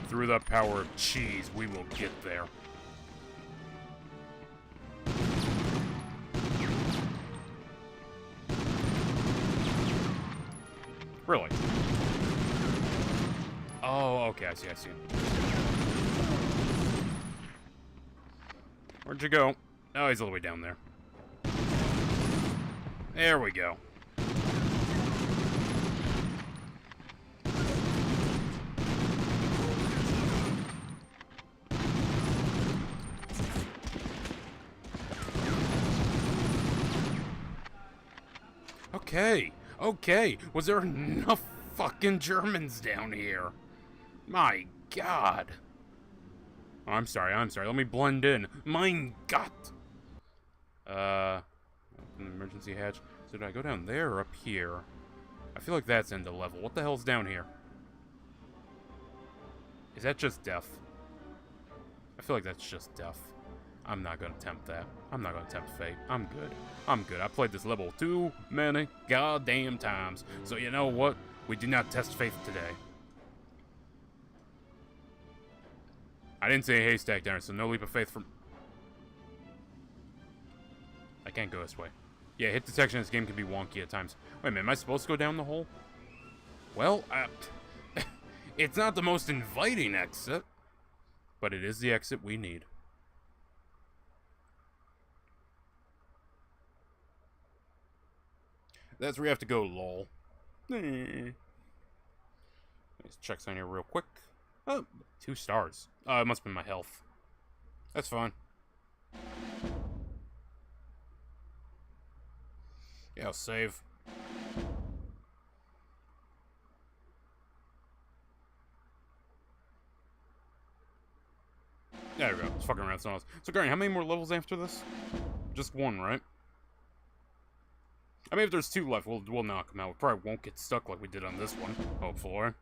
Through the power of cheese, we will get there. Really? Oh, okay, I see. Where'd you go? Oh, he's all the way down there. There we go. Okay. Was there enough fucking Germans down here? My God. Oh, I'm sorry. Let me blend in. Mein Gott. Open the emergency hatch. So did I go down there or up here? I feel like that's end of level. What the hell's down here? Is that just death? I feel like that's just death. I'm not gonna tempt that. I'm not gonna tempt fate. I'm good. I'm good. I played this level too many goddamn times. So you know what? We do not test faith today. I didn't say haystack down, so no leap of faith from... I can't go this way. Yeah, hit detection in this game can be wonky at times. Wait a minute, am I supposed to go down the hole? Well, it's not the most inviting exit, but it is the exit we need. That's where you have to go, lol. Let's check sign here real quick. Oh, 2 stars. It must be my health. That's fine. Yeah, I'll save. There we go. Let's fucking around with something else. So, Gary, how many more levels after this? Just 1, right? I mean, if there's 2 left, we'll knock them out. We probably won't get stuck like we did on this one, hopefully.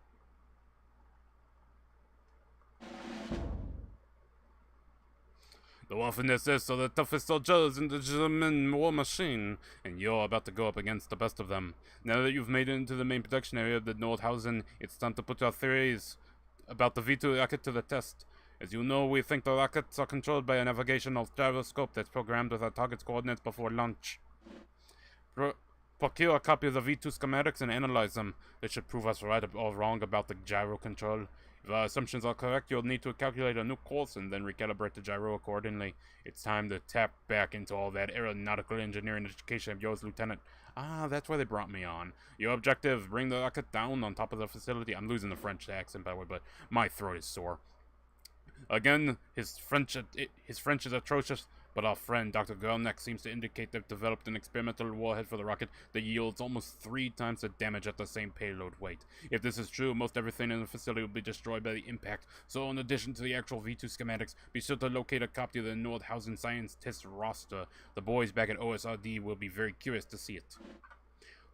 The Waffen SS are the toughest soldiers in the German war machine, and you're about to go up against the best of them. Now that you've made it into the main production area of the Nordhausen, it's time to put our theories about the V2 rocket to the test. As you know, we think the rockets are controlled by a navigational gyroscope that's programmed with our target's coordinates before launch. Procure a copy of the V2 schematics and analyze them. They should prove us right or wrong about the gyro control. If our assumptions are correct, you'll need to calculate a new course and then recalibrate the gyro accordingly. It's time to tap back into all that aeronautical engineering education of yours, Lieutenant. Ah, that's why they brought me on. Your objective, bring the rocket down on top of the facility. I'm losing the French accent, by the way, but my throat is sore. Again, his French is atrocious, but our friend, Dr. Gornek, seems to indicate they've developed an experimental warhead for the rocket that yields almost 3 times the damage at the same payload weight. If this is true, most everything in the facility will be destroyed by the impact, so in addition to the actual V2 schematics, be sure to locate a copy of the Nordhausen science test roster. The boys back at OSRD will be very curious to see it.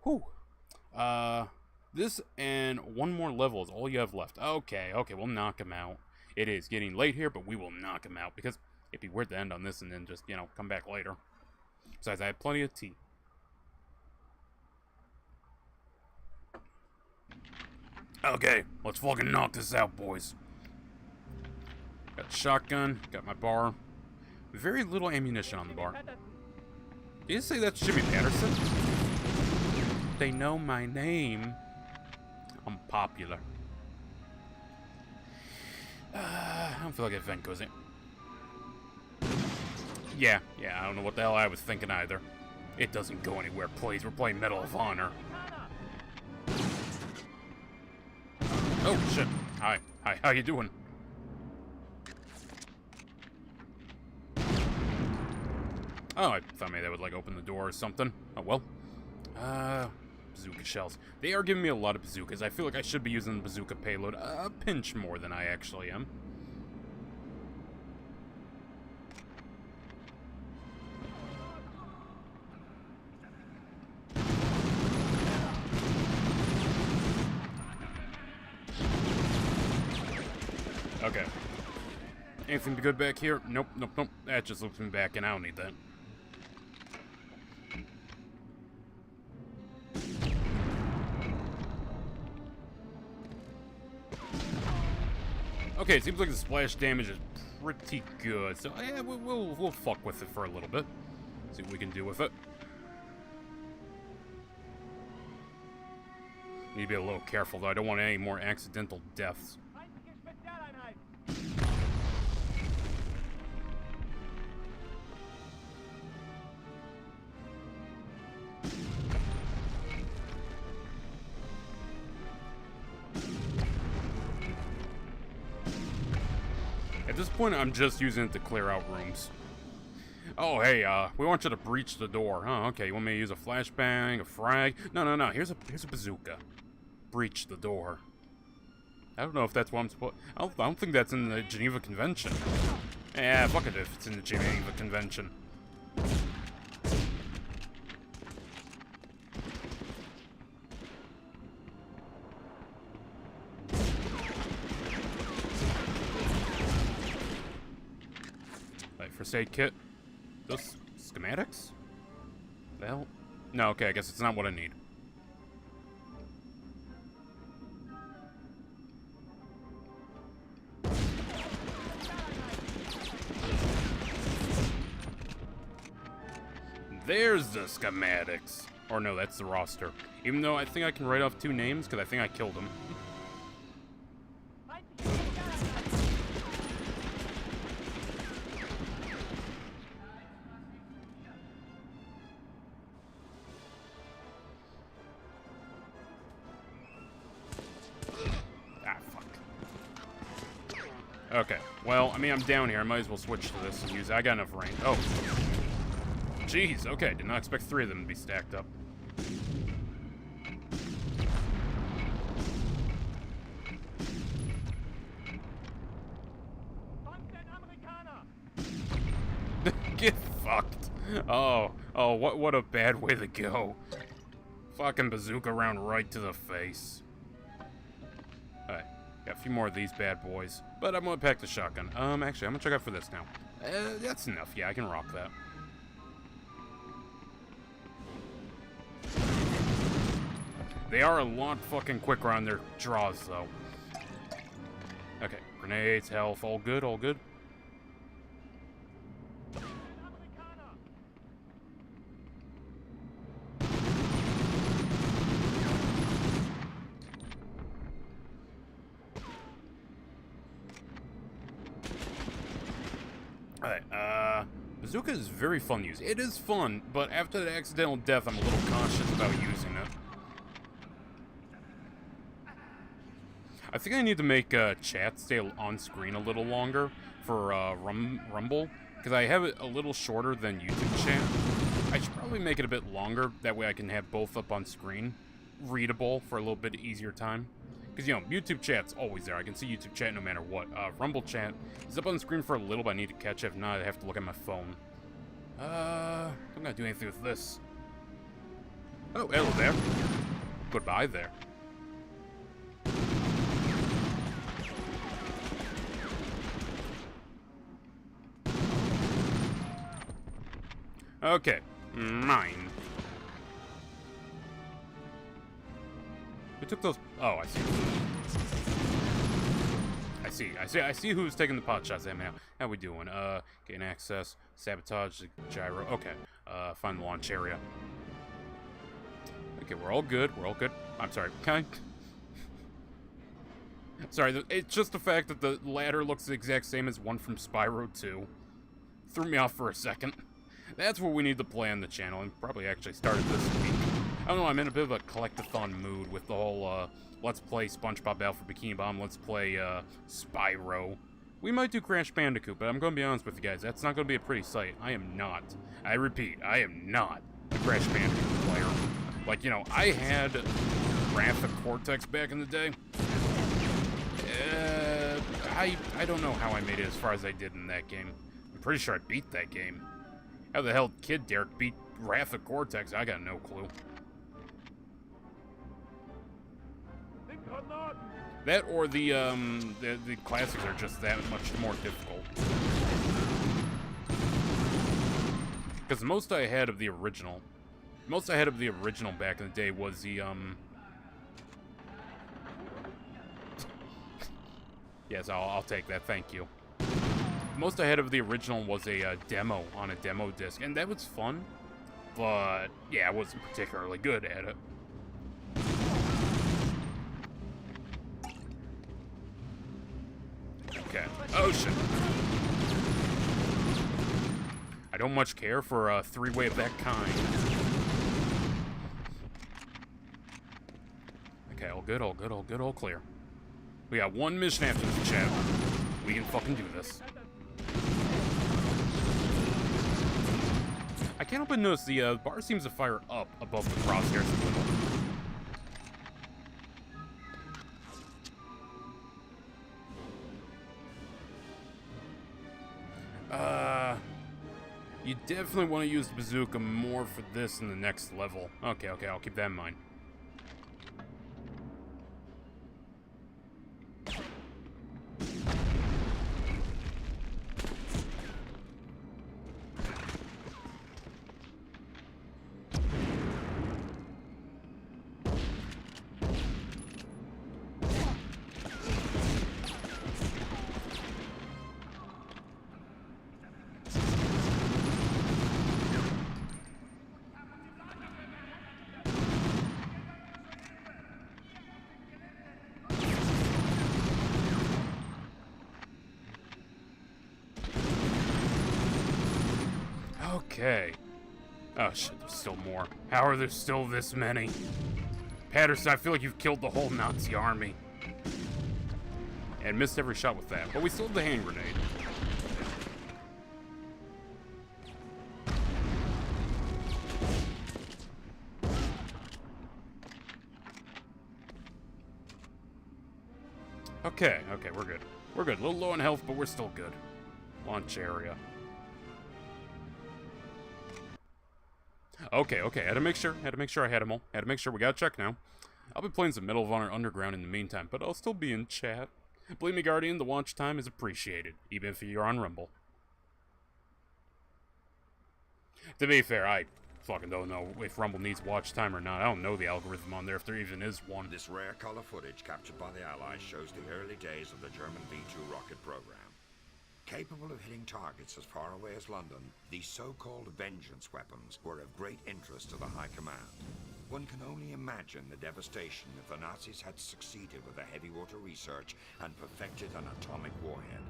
Whew. This and 1 more level is all you have left. Okay, we'll knock him out. It is getting late here, but we will knock him out, because it'd be weird to end on this and then just, come back later. Besides, I have plenty of tea. Okay, let's fucking knock this out, boys. Got a shotgun, got my bar. Very little ammunition on the bar. Did you say that's Jimmy Patterson? They know my name. I'm popular. I don't feel like that vent goes in. Yeah, I don't know what the hell I was thinking either. It doesn't go anywhere, please. We're playing Medal of Honor. Oh, shit. Hi, how you doing? Oh, I thought maybe that would, open the door or something. Oh, well. Bazooka shells. They are giving me a lot of bazookas. I feel like I should be using the bazooka payload a pinch more than I actually am. Okay. Anything good back here? Nope. That just looks me back, and I don't need that. Okay, it seems like the splash damage is pretty good, so yeah, we'll fuck with it for a little bit. See what we can do with it. Need to be a little careful, though. I don't want any more accidental deaths. At this point, I'm just using it to clear out rooms. Oh, hey, we want you to breach the door. Oh, okay, you want me to use a flashbang, a frag? No, here's a bazooka. Breach the door. I don't know if that's what I'm supposed... I don't think that's in the Geneva Convention. Yeah, fuck it if it's in the Geneva Convention. First aid kit. Those schematics? The hell? No, okay, I guess it's not what I need. There's the schematics. Or no, that's the roster. Even though I think I can write off 2 names, because I think I killed them. Ah, fuck. Okay, well, I mean, I'm down here. I might as well switch to this and use it. I got enough range. Oh. Jeez, okay. Did not expect 3 of them to be stacked up. Get fucked. Oh, what a bad way to go. Fucking bazooka round right to the face. Alright, got a few more of these bad boys. But I'm gonna pack the shotgun. Actually, how much I got for this now? That's enough. Yeah, I can rock that. They are a lot fucking quicker on their draws, though. Okay, grenades, health, all good, all good. Alright, bazooka is very fun to use. It is fun, but after the accidental death, I'm a little cautious about using it. I think I need to make chat stay on screen a little longer for Rumble, because I have it a little shorter than YouTube chat. I should probably make it a bit longer, that way I can have both up on screen, readable for a little bit easier time. Because, you know, YouTube chat's always there. I can see YouTube chat no matter what. Rumble chat is up on the screen for a little, but I need to catch it. If not, I have to look at my phone. I'm not gonna do anything with this. Oh, hello there. Goodbye there. Okay, mine. Who took those? Oh, I see. I see who's taking the pot shots at me now. How we doing? Gain access, sabotage the gyro. Okay, find the launch area. Okay, we're all good. I'm sorry. Sorry, it's just the fact that the ladder looks the exact same as one from Spyro 2. Threw me off for a second. That's what we need to play on the channel, and probably actually started this week. I don't know, I'm in a bit of a collectathon mood with the whole, let's play SpongeBob Alpha Bikini Bomb, let's play, Spyro. We might do Crash Bandicoot, but I'm gonna be honest with you guys, that's not gonna be a pretty sight. I am not. I repeat, I am not a Crash Bandicoot player. Like, you know, I had Wrath of Cortex back in the day. I don't know how I made it as far as I did in that game. I'm pretty sure I beat that game. How the hell Kid Derek beat Wrath of Cortex? I got no clue. That or the classics are just that much more difficult. Because the most I had of the original back in the day was the, Yes, I'll take that, thank you. Most I had of the original was a demo on a demo disc, and that was fun, but yeah, I wasn't particularly good at it. Okay. Oh shit. I don't much care for a 3-way of that kind. Okay, all good, all clear. We got one mission after this, chat. We can fucking do this. I can't help but notice the bar seems to fire up above the crosshairs a little. You definitely want to use the bazooka more for this in the next level. Okay, I'll keep that in mind. Okay. Oh shit, there's still more. How are there still this many? Patterson, I feel like you've killed the whole Nazi army. And missed every shot with that, but we still have the hand grenade. Okay, we're good. We're good. A little low on health, but we're still good. Launch area. Okay, had to make sure I had them all. Had to make sure we got check now. I'll be playing some Medal of Honor Underground in the meantime, but I'll still be in chat. Believe me, Guardian, the watch time is appreciated, even if you're on Rumble. To be fair, I fucking don't know if Rumble needs watch time or not. I don't know the algorithm on there, if there even is one. This rare color footage captured by the Allies shows the early days of the German V-2 rocket program. Capable of hitting targets as far away as London, these so-called vengeance weapons were of great interest to the High Command. One can only imagine the devastation if the Nazis had succeeded with their heavy water research and perfected an atomic warhead.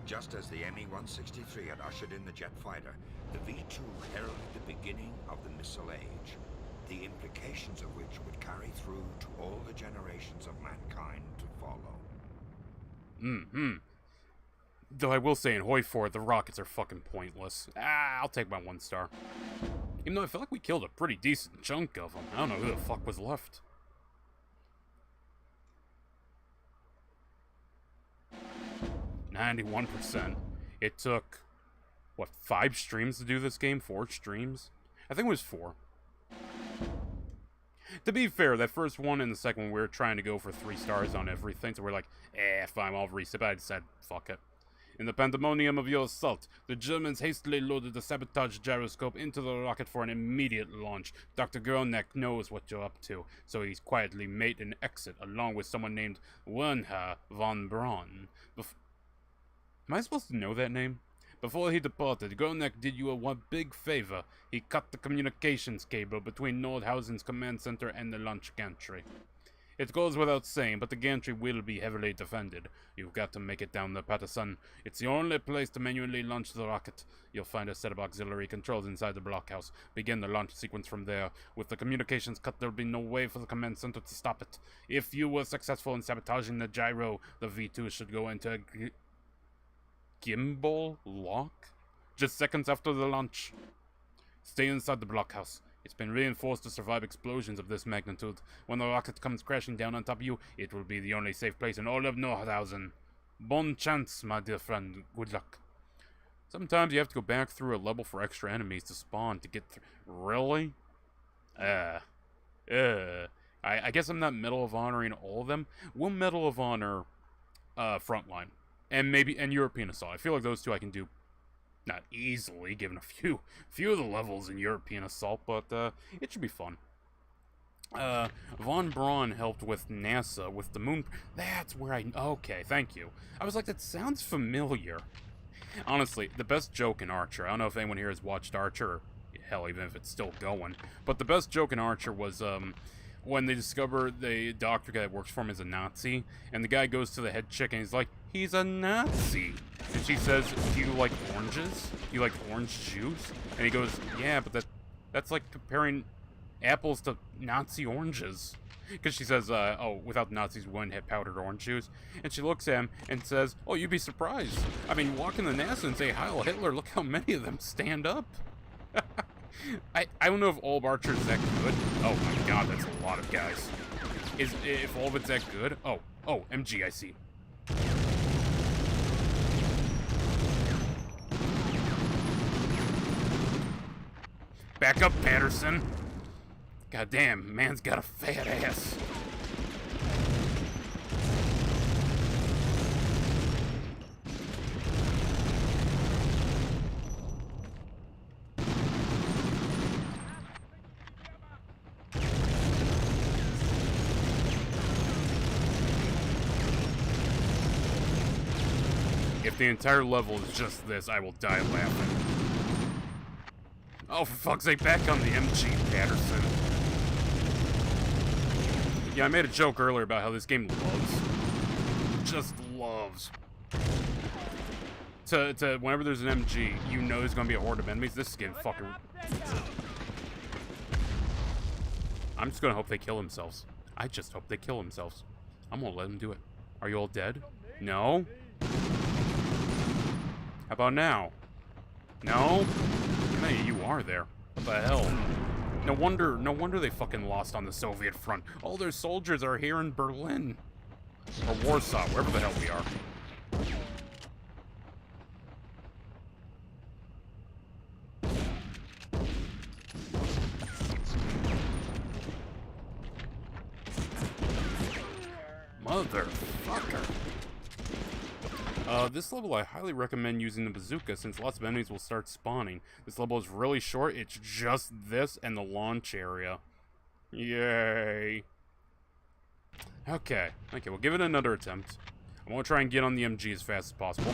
Just as the Me-163 had ushered in the jet fighter, the V-2 heralded the beginning of the missile age, the implications of which would carry through to all the generations of mankind to follow. Though I will say in Hoi 4, the rockets are fucking pointless. I'll take my 1 star. Even though I feel like we killed a pretty decent chunk of them. I don't know who the fuck was left. %. It took, what, 5 streams to do this game? 4 streams? I think it was 4. To be fair, that first one and the second one, we were trying to go for 3 stars on everything, so we're like, fine, I'll reset, but I decided, fuck it. In the pandemonium of your assault, the Germans hastily loaded the sabotage gyroscope into the rocket for an immediate launch. Dr. Gronek knows what you're up to, so he's quietly made an exit along with someone named Wernher von Braun. Am I supposed to know that name? Before he departed, Gronek did you one big favor. He cut the communications cable between Nordhausen's command center and the launch gantry. It goes without saying, but the gantry will be heavily defended. You've got to make it down there, Patterson. It's the only place to manually launch the rocket. You'll find a set of auxiliary controls inside the blockhouse. Begin the launch sequence from there. With the communications cut, there'll be no way for the command center to stop it. If you were successful in sabotaging the gyro, the V-2 should go into a gimbal lock just seconds after the launch. Stay inside the blockhouse. It's been reinforced to survive explosions of this magnitude. When the rocket comes crashing down on top of you, it will be the only safe place in all of Nordhausen. Bon chance, my dear friend. Good luck. Sometimes you have to go back through a level for extra enemies to spawn to get through. Really? I guess I'm not Medal of Honor in all of them. We'll Medal of Honor Frontline. And European Assault. I feel like those two I can do not easily, given a few of the levels in European Assault, but it should be fun. Von Braun helped with NASA with the moon. That's where okay, thank you. I was like, that sounds familiar. Honestly, the best joke in Archer, I don't know if anyone here has watched Archer, or hell, even if it's still going, but the best joke in Archer was when they discover the doctor guy that works for him is a Nazi, and the guy goes to the head chick and he's like, he's a Nazi. And she says, do you like oranges? Do you like orange juice? And he goes, yeah, but that's like comparing apples to Nazi oranges. Because she says, oh, without Nazis, we wouldn't have powdered orange juice. And she looks at him and says, oh, you'd be surprised. I mean, walk in the NASA and say, Heil Hitler, look how many of them stand up. I don't know if all of Archer is that good. Oh my god, that's a lot of guys. If all of it's that good? Oh, MG, I see. Back up, Patterson. God damn, man's got a fat ass. If the entire level is just this, I will die laughing. Oh, for fuck's sake, back on the MG, Patterson. Yeah, I made a joke earlier about how this game loves. Just loves. to whenever there's an MG, you know there's gonna be a horde of enemies. This is getting fucking. I'm just gonna hope they kill themselves. I just hope they kill themselves. I'm gonna let them do it. Are you all dead? No? How about now? No? How many of you are there? What the hell? No wonder they fucking lost on the Soviet front. All their soldiers are here in Berlin. Or Warsaw, wherever the hell we are. Motherfucker. This level I highly recommend using the bazooka since lots of enemies will start spawning. This level is really short, it's just this and the launch area. Yay. Okay, we'll give it another attempt. I want to try and get on the MG as fast as possible.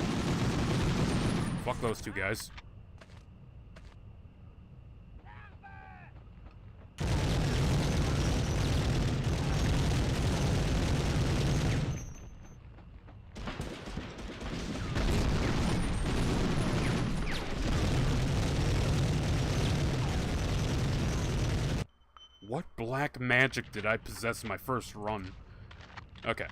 Fuck those two guys. What black magic did I possess in my first run? Okay.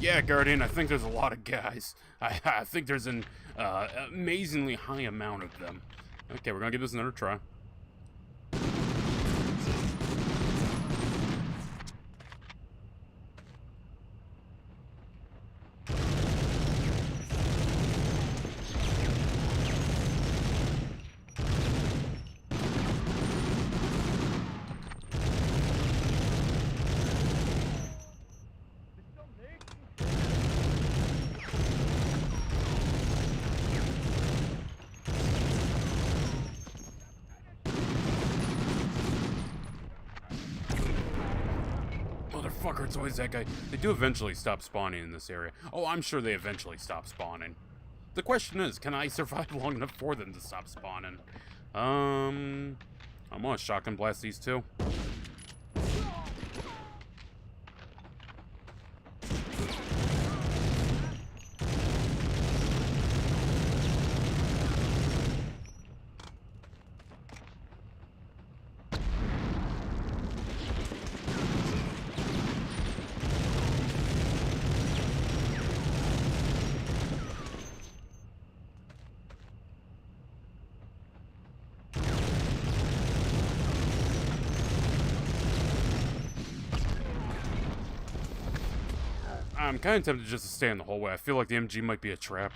Yeah, Guardian, I think there's a lot of guys. I think there's an amazingly high amount of them. Okay, we're gonna give this another try. Motherfucker, it's always that guy. They do eventually stop spawning in this area. Oh, I'm sure they eventually stop spawning. The question is, can I survive long enough for them to stop spawning? I'm gonna shotgun blast these two. I'm kind of tempted just to stay in the hallway. I feel like the MG might be a trap.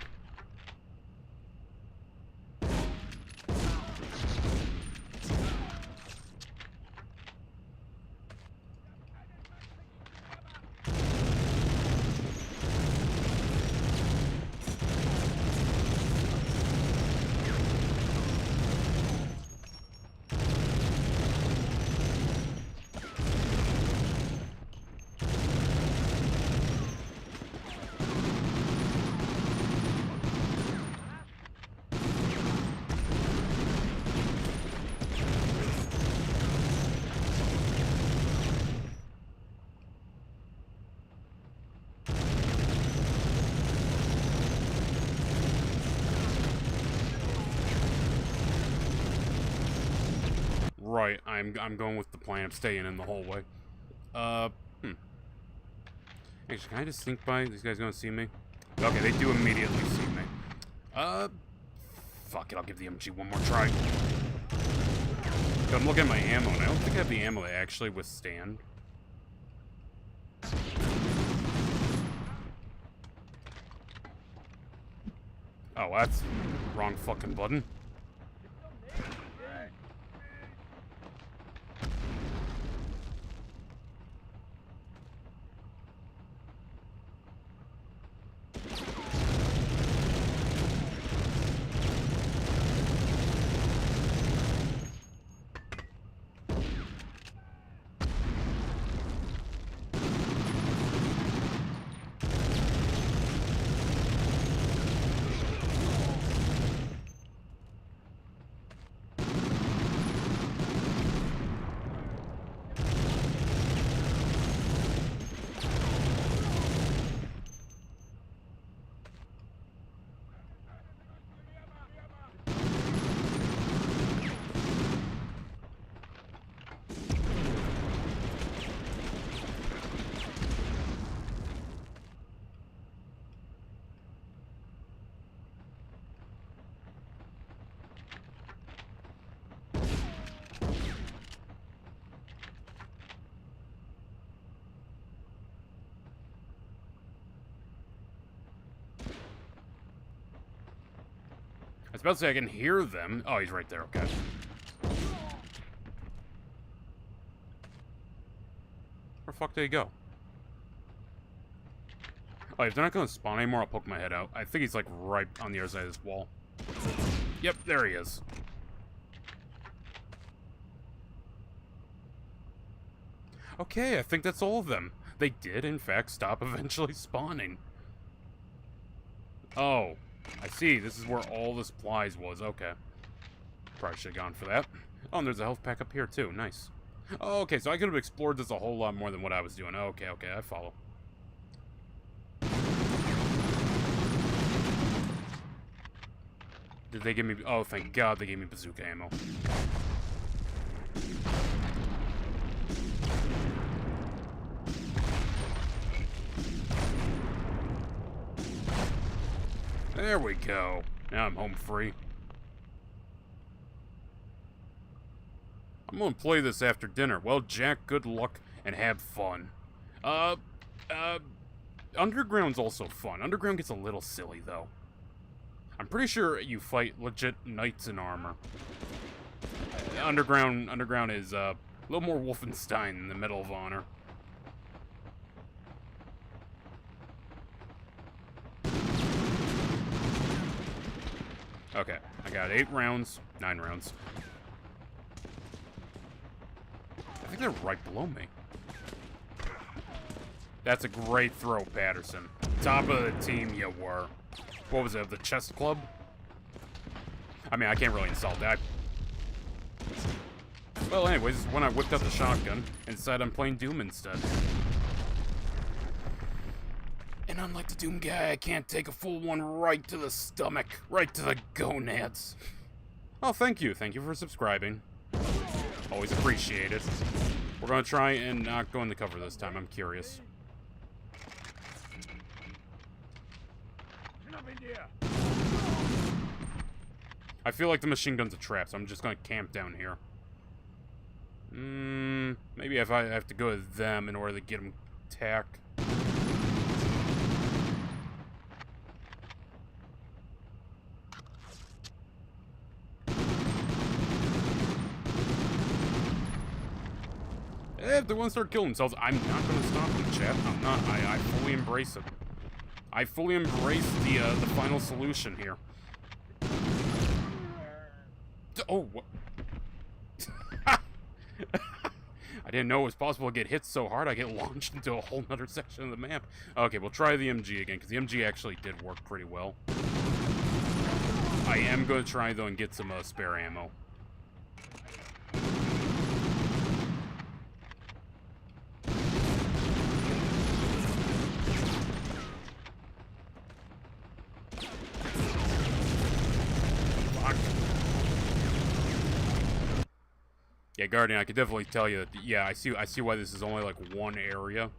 Right, I'm going with the plan of staying in the hallway. Actually, can I just sneak by? These guys gonna see me? Okay, they do immediately see me. Fuck it, I'll give the MG one more try. I'm looking at my ammo, and I don't think I have the ammo to actually withstand. Oh, that's wrong fucking button. I was about to say I can hear them. Oh, he's right there, okay. Where the fuck did he go? Oh, if they're not gonna spawn anymore, I'll poke my head out. I think he's like right on the other side of this wall. Yep, there he is. Okay, I think that's all of them. They did, in fact, stop eventually spawning. Oh, I see. This is where all the supplies was. Okay. Probably should have gone for that. Oh, and there's a health pack up here, too. Nice. Oh, okay, so I could have explored this a whole lot more than what I was doing. Okay, okay, I follow. Did they give me... Oh, thank God they gave me bazooka ammo. There we go. Now I'm home free. I'm gonna play this after dinner. Well, Jack, good luck and have fun. Underground's also fun. Underground gets a little silly, though. I'm pretty sure you fight legit knights in armor. Underground is a little more Wolfenstein than the Medal of Honor. Okay, I got 8 rounds, 9 rounds. I think they're right below me. That's a great throw, Patterson. Top of the team you were. What was it, the chest club? I mean, I can't really insult that. Well, anyways, when I whipped out the shotgun and decided I'm playing Doom instead. And unlike the Doom guy, I can't take a full one right to the stomach, right to the gonads. Oh, thank you. Thank you for subscribing. Always appreciate it. We're gonna try and not go in the cover this time. I'm curious. I feel like the machine gun's a trap, so I'm just gonna camp down here. Maybe if I have to go with them in order to get them tack. If they want to start killing themselves, I'm not going to stop them, chat. I'm not. I fully embrace it. I fully embrace the final solution here. Oh, what? I didn't know it was possible to get hit so hard I get launched into a whole nother section of the map. Okay, we'll try the MG again, because the MG actually did work pretty well. I am going to try, though, and get some spare ammo. Yeah, Guardian, I could definitely tell you that. Yeah, I see why this is only like one area.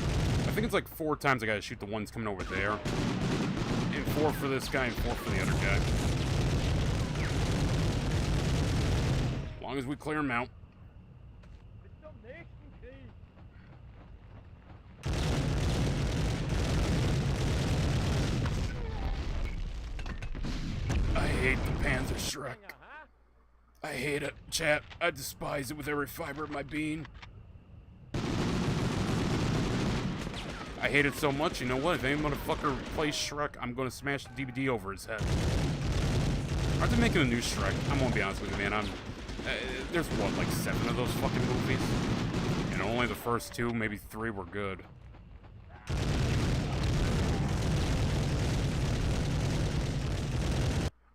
I think it's like 4 times I gotta shoot the ones coming over there, and 4 for this guy, and 4 for the other guy. As long as we clear them out. hate the Panzer Shrek. I hate it, chat. I despise it with every fiber of my being. I hate it so much, you know what? If any motherfucker plays Shrek, I'm gonna smash the DVD over his head. Aren't they making a new Shrek? I'm gonna be honest with you, man. There's what, like 7 of those fucking movies? And only the first 2, maybe 3 were good.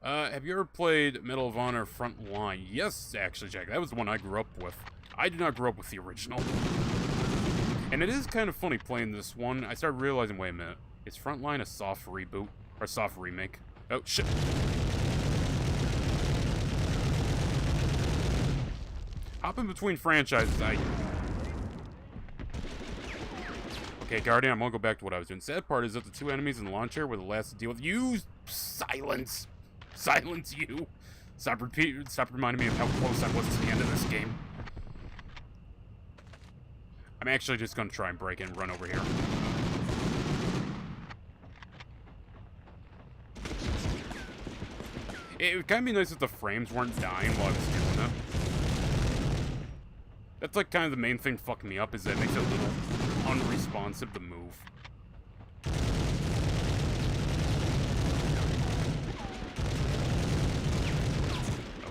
Have you ever played Medal of Honor Frontline? Yes, actually, Jack. That was the one I grew up with. I did not grow up with the original. And it is kind of funny playing this one. I started realizing, wait a minute. Is Frontline a soft reboot? Or soft remake? Oh, shit. Hopping between franchises, Okay, Guardian, I'm gonna go back to what I was doing. Sad part is that the 2 enemies in the launch area were the last to deal with. You silence! Silence you! Stop reminding me of how close I was to the end of this game. I'm actually just gonna try and break in and run over here. It would kind of be nice if the frames weren't dying while I was doing it. That's like kind of the main thing fucking me up, is that it makes it a little unresponsive to move.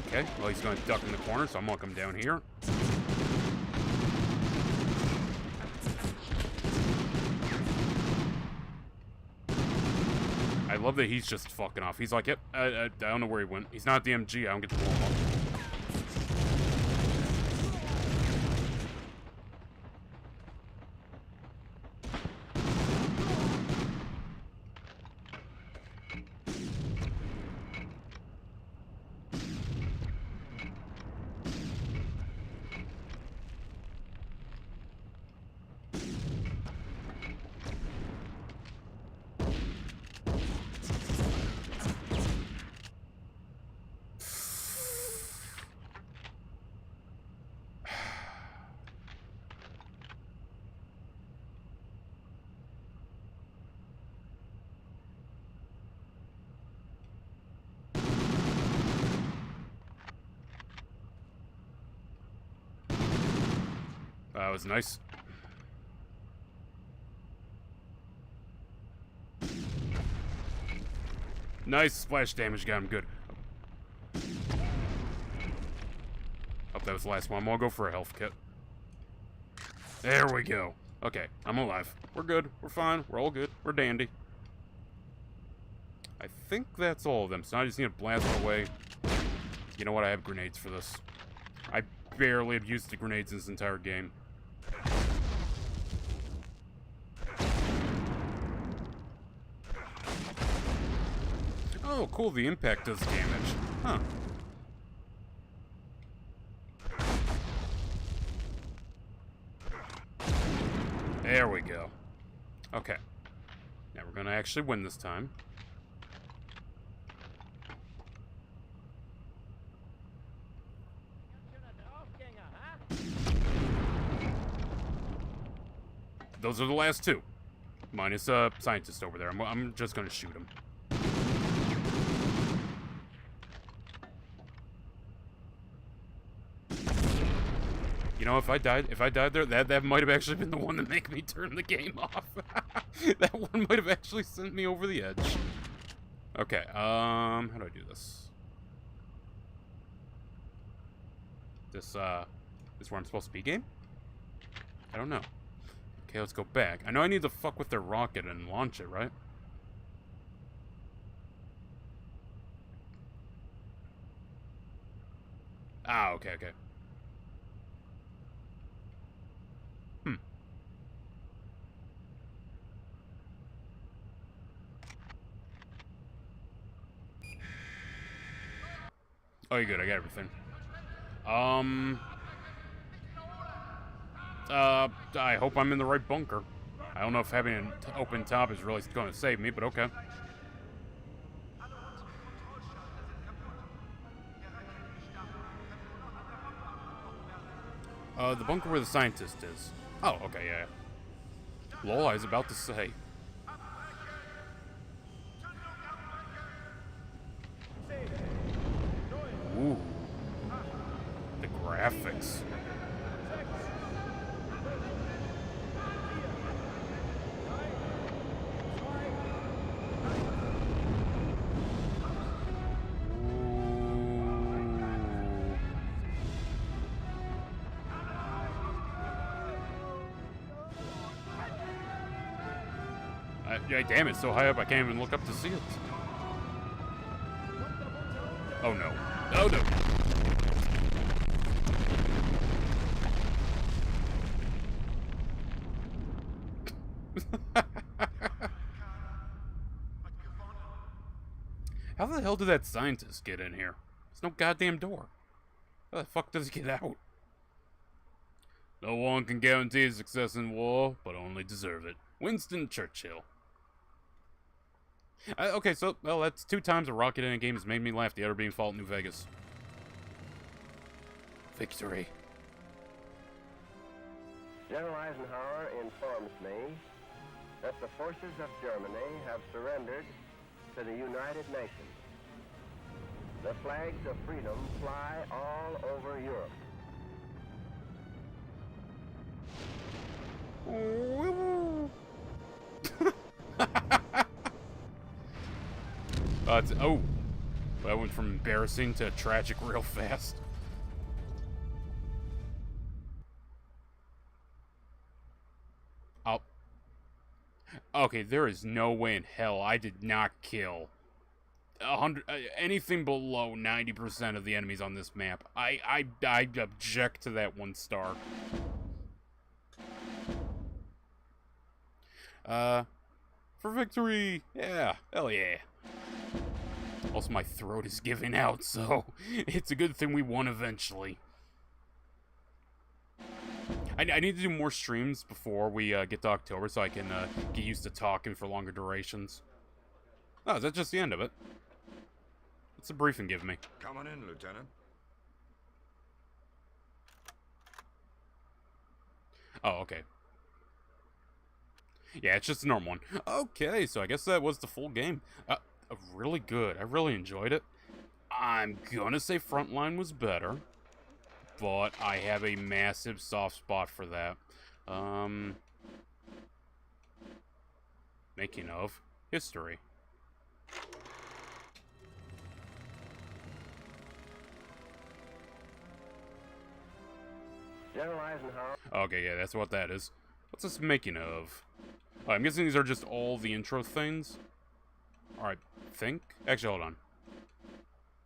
Okay, well he's gonna duck in the corner, so I'm gonna come down here. I love that he's just fucking off. He's like, yep, I don't know where he went. He's not at the MG, I don't get to blow him up. That was nice. Nice splash damage, got him good. Oh, that was the last one. I'm gonna go for a health kit. There we go. Okay, I'm alive. We're good. We're fine. We're all good. We're dandy. I think that's all of them, so I just need to blast away. You know what? I have grenades for this. I barely have used the grenades in this entire game. Oh, cool, the impact does damage. Huh. There we go. Okay. Now we're gonna actually win this time. Those are the last 2. Minus a scientist over there. I'm just gonna shoot him. You know, if I died there, that might have actually been the one that made me turn the game off. That one might have actually sent me over the edge. Okay, how do I do this? This where I'm supposed to be, game? I don't know. Okay, let's go back. I know I need to fuck with their rocket and launch it, right? Ah, okay. Oh, you're good. I got everything. I hope I'm in the right bunker. I don't know if having an open top is really going to save me, but okay. The bunker where the scientist is. Oh, okay, yeah. Lol, I was about to say. Yeah, damn, it's so high up I can't even look up to see it. Oh no. Oh no. How the hell did that scientist get in here? There's no goddamn door. How the fuck does he get out? No one can guarantee success in war, but only deserve it. Winston Churchill. Okay, so, well, that's 2 times a rocket in a game has made me laugh, the other being Fallout New Vegas. Victory. General Eisenhower informs me that the forces of Germany have surrendered to the United Nations. The flags of freedom fly all over Europe. Oh, that went from embarrassing to tragic real fast. Oh. Okay, there is no way in hell I did not kill 100, anything below 90% of the enemies on this map. I object to that 1 star. For victory! Yeah, hell yeah. Also, my throat is giving out, so it's a good thing we won eventually. I need to do more streams before we get to October so I can get used to talking for longer durations. Oh, is that just the end of it? What's the briefing give me? Come on in, Lieutenant. Oh, okay. Yeah, it's just a normal one. Okay, so I guess that was the full game. Really good. I really enjoyed it. I'm gonna say Frontline was better, but I have a massive soft spot for that. Making of history. General Eisenhower. Okay, yeah, that's what that is. What's this making of? Oh, I'm guessing these are just all the intro things. Alright, think? Actually, hold on.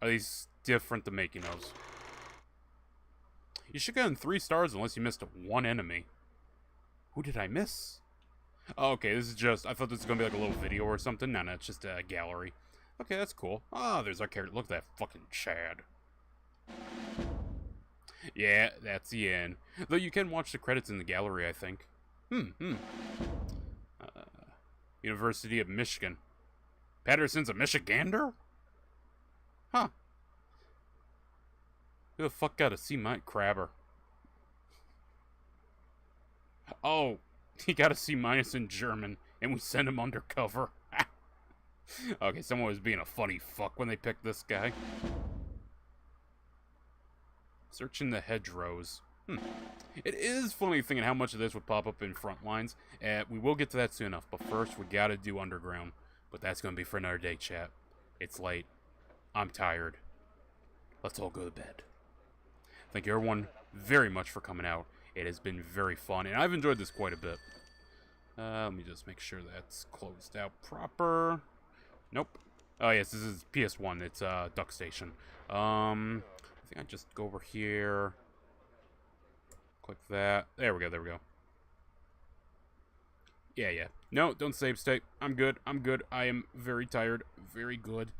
Are these different than making ofs? You should get in 3 stars unless you missed 1 enemy. Who did I miss? Oh, okay, this is just... I thought this was going to be like a little video or something. No, it's just a gallery. Okay, that's cool. Ah, there's our character. Look at that fucking Chad. Yeah, that's the end. Though you can watch the credits in the gallery, I think. University of Michigan. Patterson's a Michigander? Huh. Who the fuck got a C- Crabber? Oh, he got a C- in German, and we sent him undercover. Okay, someone was being a funny fuck when they picked this guy. Searching the hedgerows. It is funny thinking how much of this would pop up in Frontlines. We will get to that soon enough, but first we gotta do Underground. But that's gonna be for another day, chat. It's late. I'm tired. Let's all go to bed. Thank you everyone very much for coming out. It has been very fun, and I've enjoyed this quite a bit. Let me just make sure that's closed out proper. Nope. Oh yes, this is PS1. It's Duck Station. I think I just go over here. Click that. There we go, there we go. Yeah. No, don't save state. I'm good. I am very tired. Very good.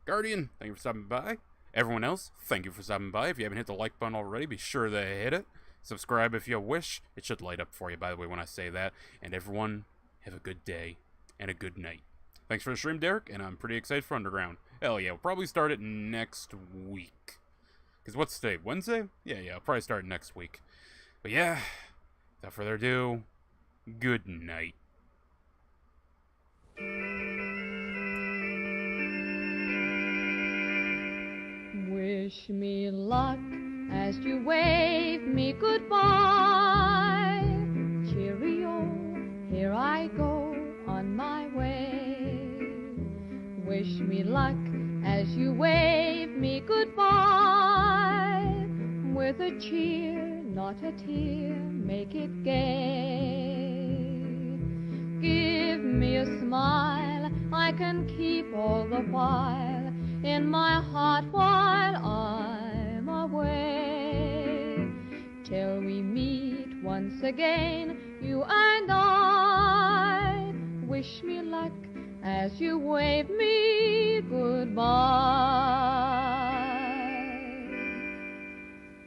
Guardian, thank you for stopping by. Everyone else, thank you for stopping by. If you haven't hit the like button already, be sure to hit it. Subscribe if you wish. It should light up for you, by the way, when I say that. And everyone, have a good day and a good night. Thanks for the stream, Derek, and I'm pretty excited for Underground. Hell yeah, we'll probably start it next week. Because what's today? Wednesday? Yeah, I'll probably start next week. But yeah, without further ado, good night. Wish me luck as you wave me goodbye. Cheerio, here I go on my way. Wish me luck as you wave me goodbye. With a cheer, not a tear, make it gay. Give me a smile I can keep all the while in my heart while I'm away. Till we meet once again, you and I. Wish me luck as you wave me goodbye.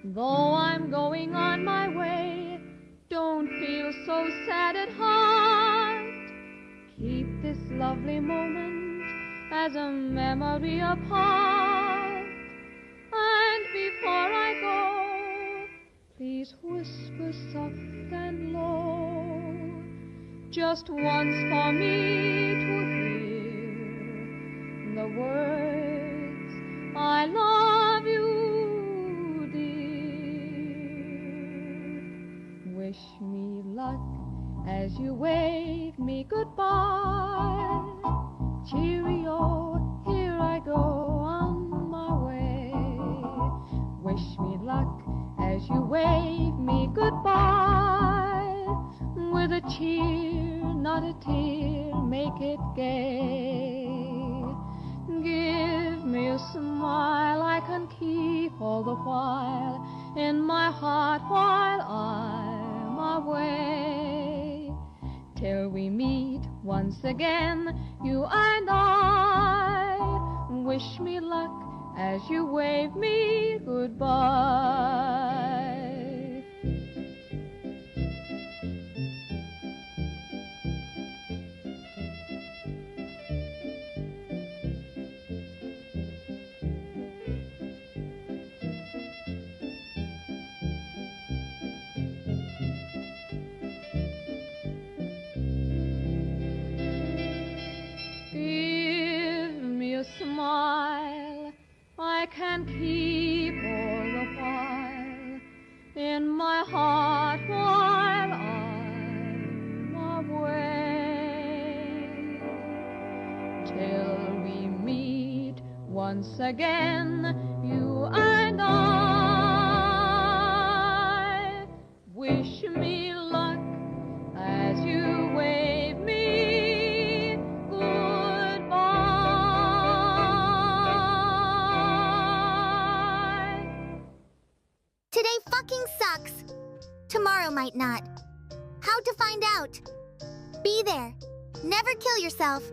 Though I'm going on my way, don't feel so sad at heart. Keep this lovely moment as a memory apart. And before I go, please whisper soft and low, just once for me to hear the words I love you, dear. Wish me luck as you wave me goodbye. Cheerio, here I go on my way. Wish me luck as you wave me goodbye. With a cheer, not a tear, make it gay. Give me a smile I can keep all the while in my heart while I'm away. Till we meet once again, you and I. Wish me luck as you wave me goodbye. Smile I can keep all the while in my heart while I'm away. Till we meet once again, you and I. Wish me luck as you wave me goodbye. Today fucking sucks. Tomorrow might not. How to find out? Be there. Never kill yourself.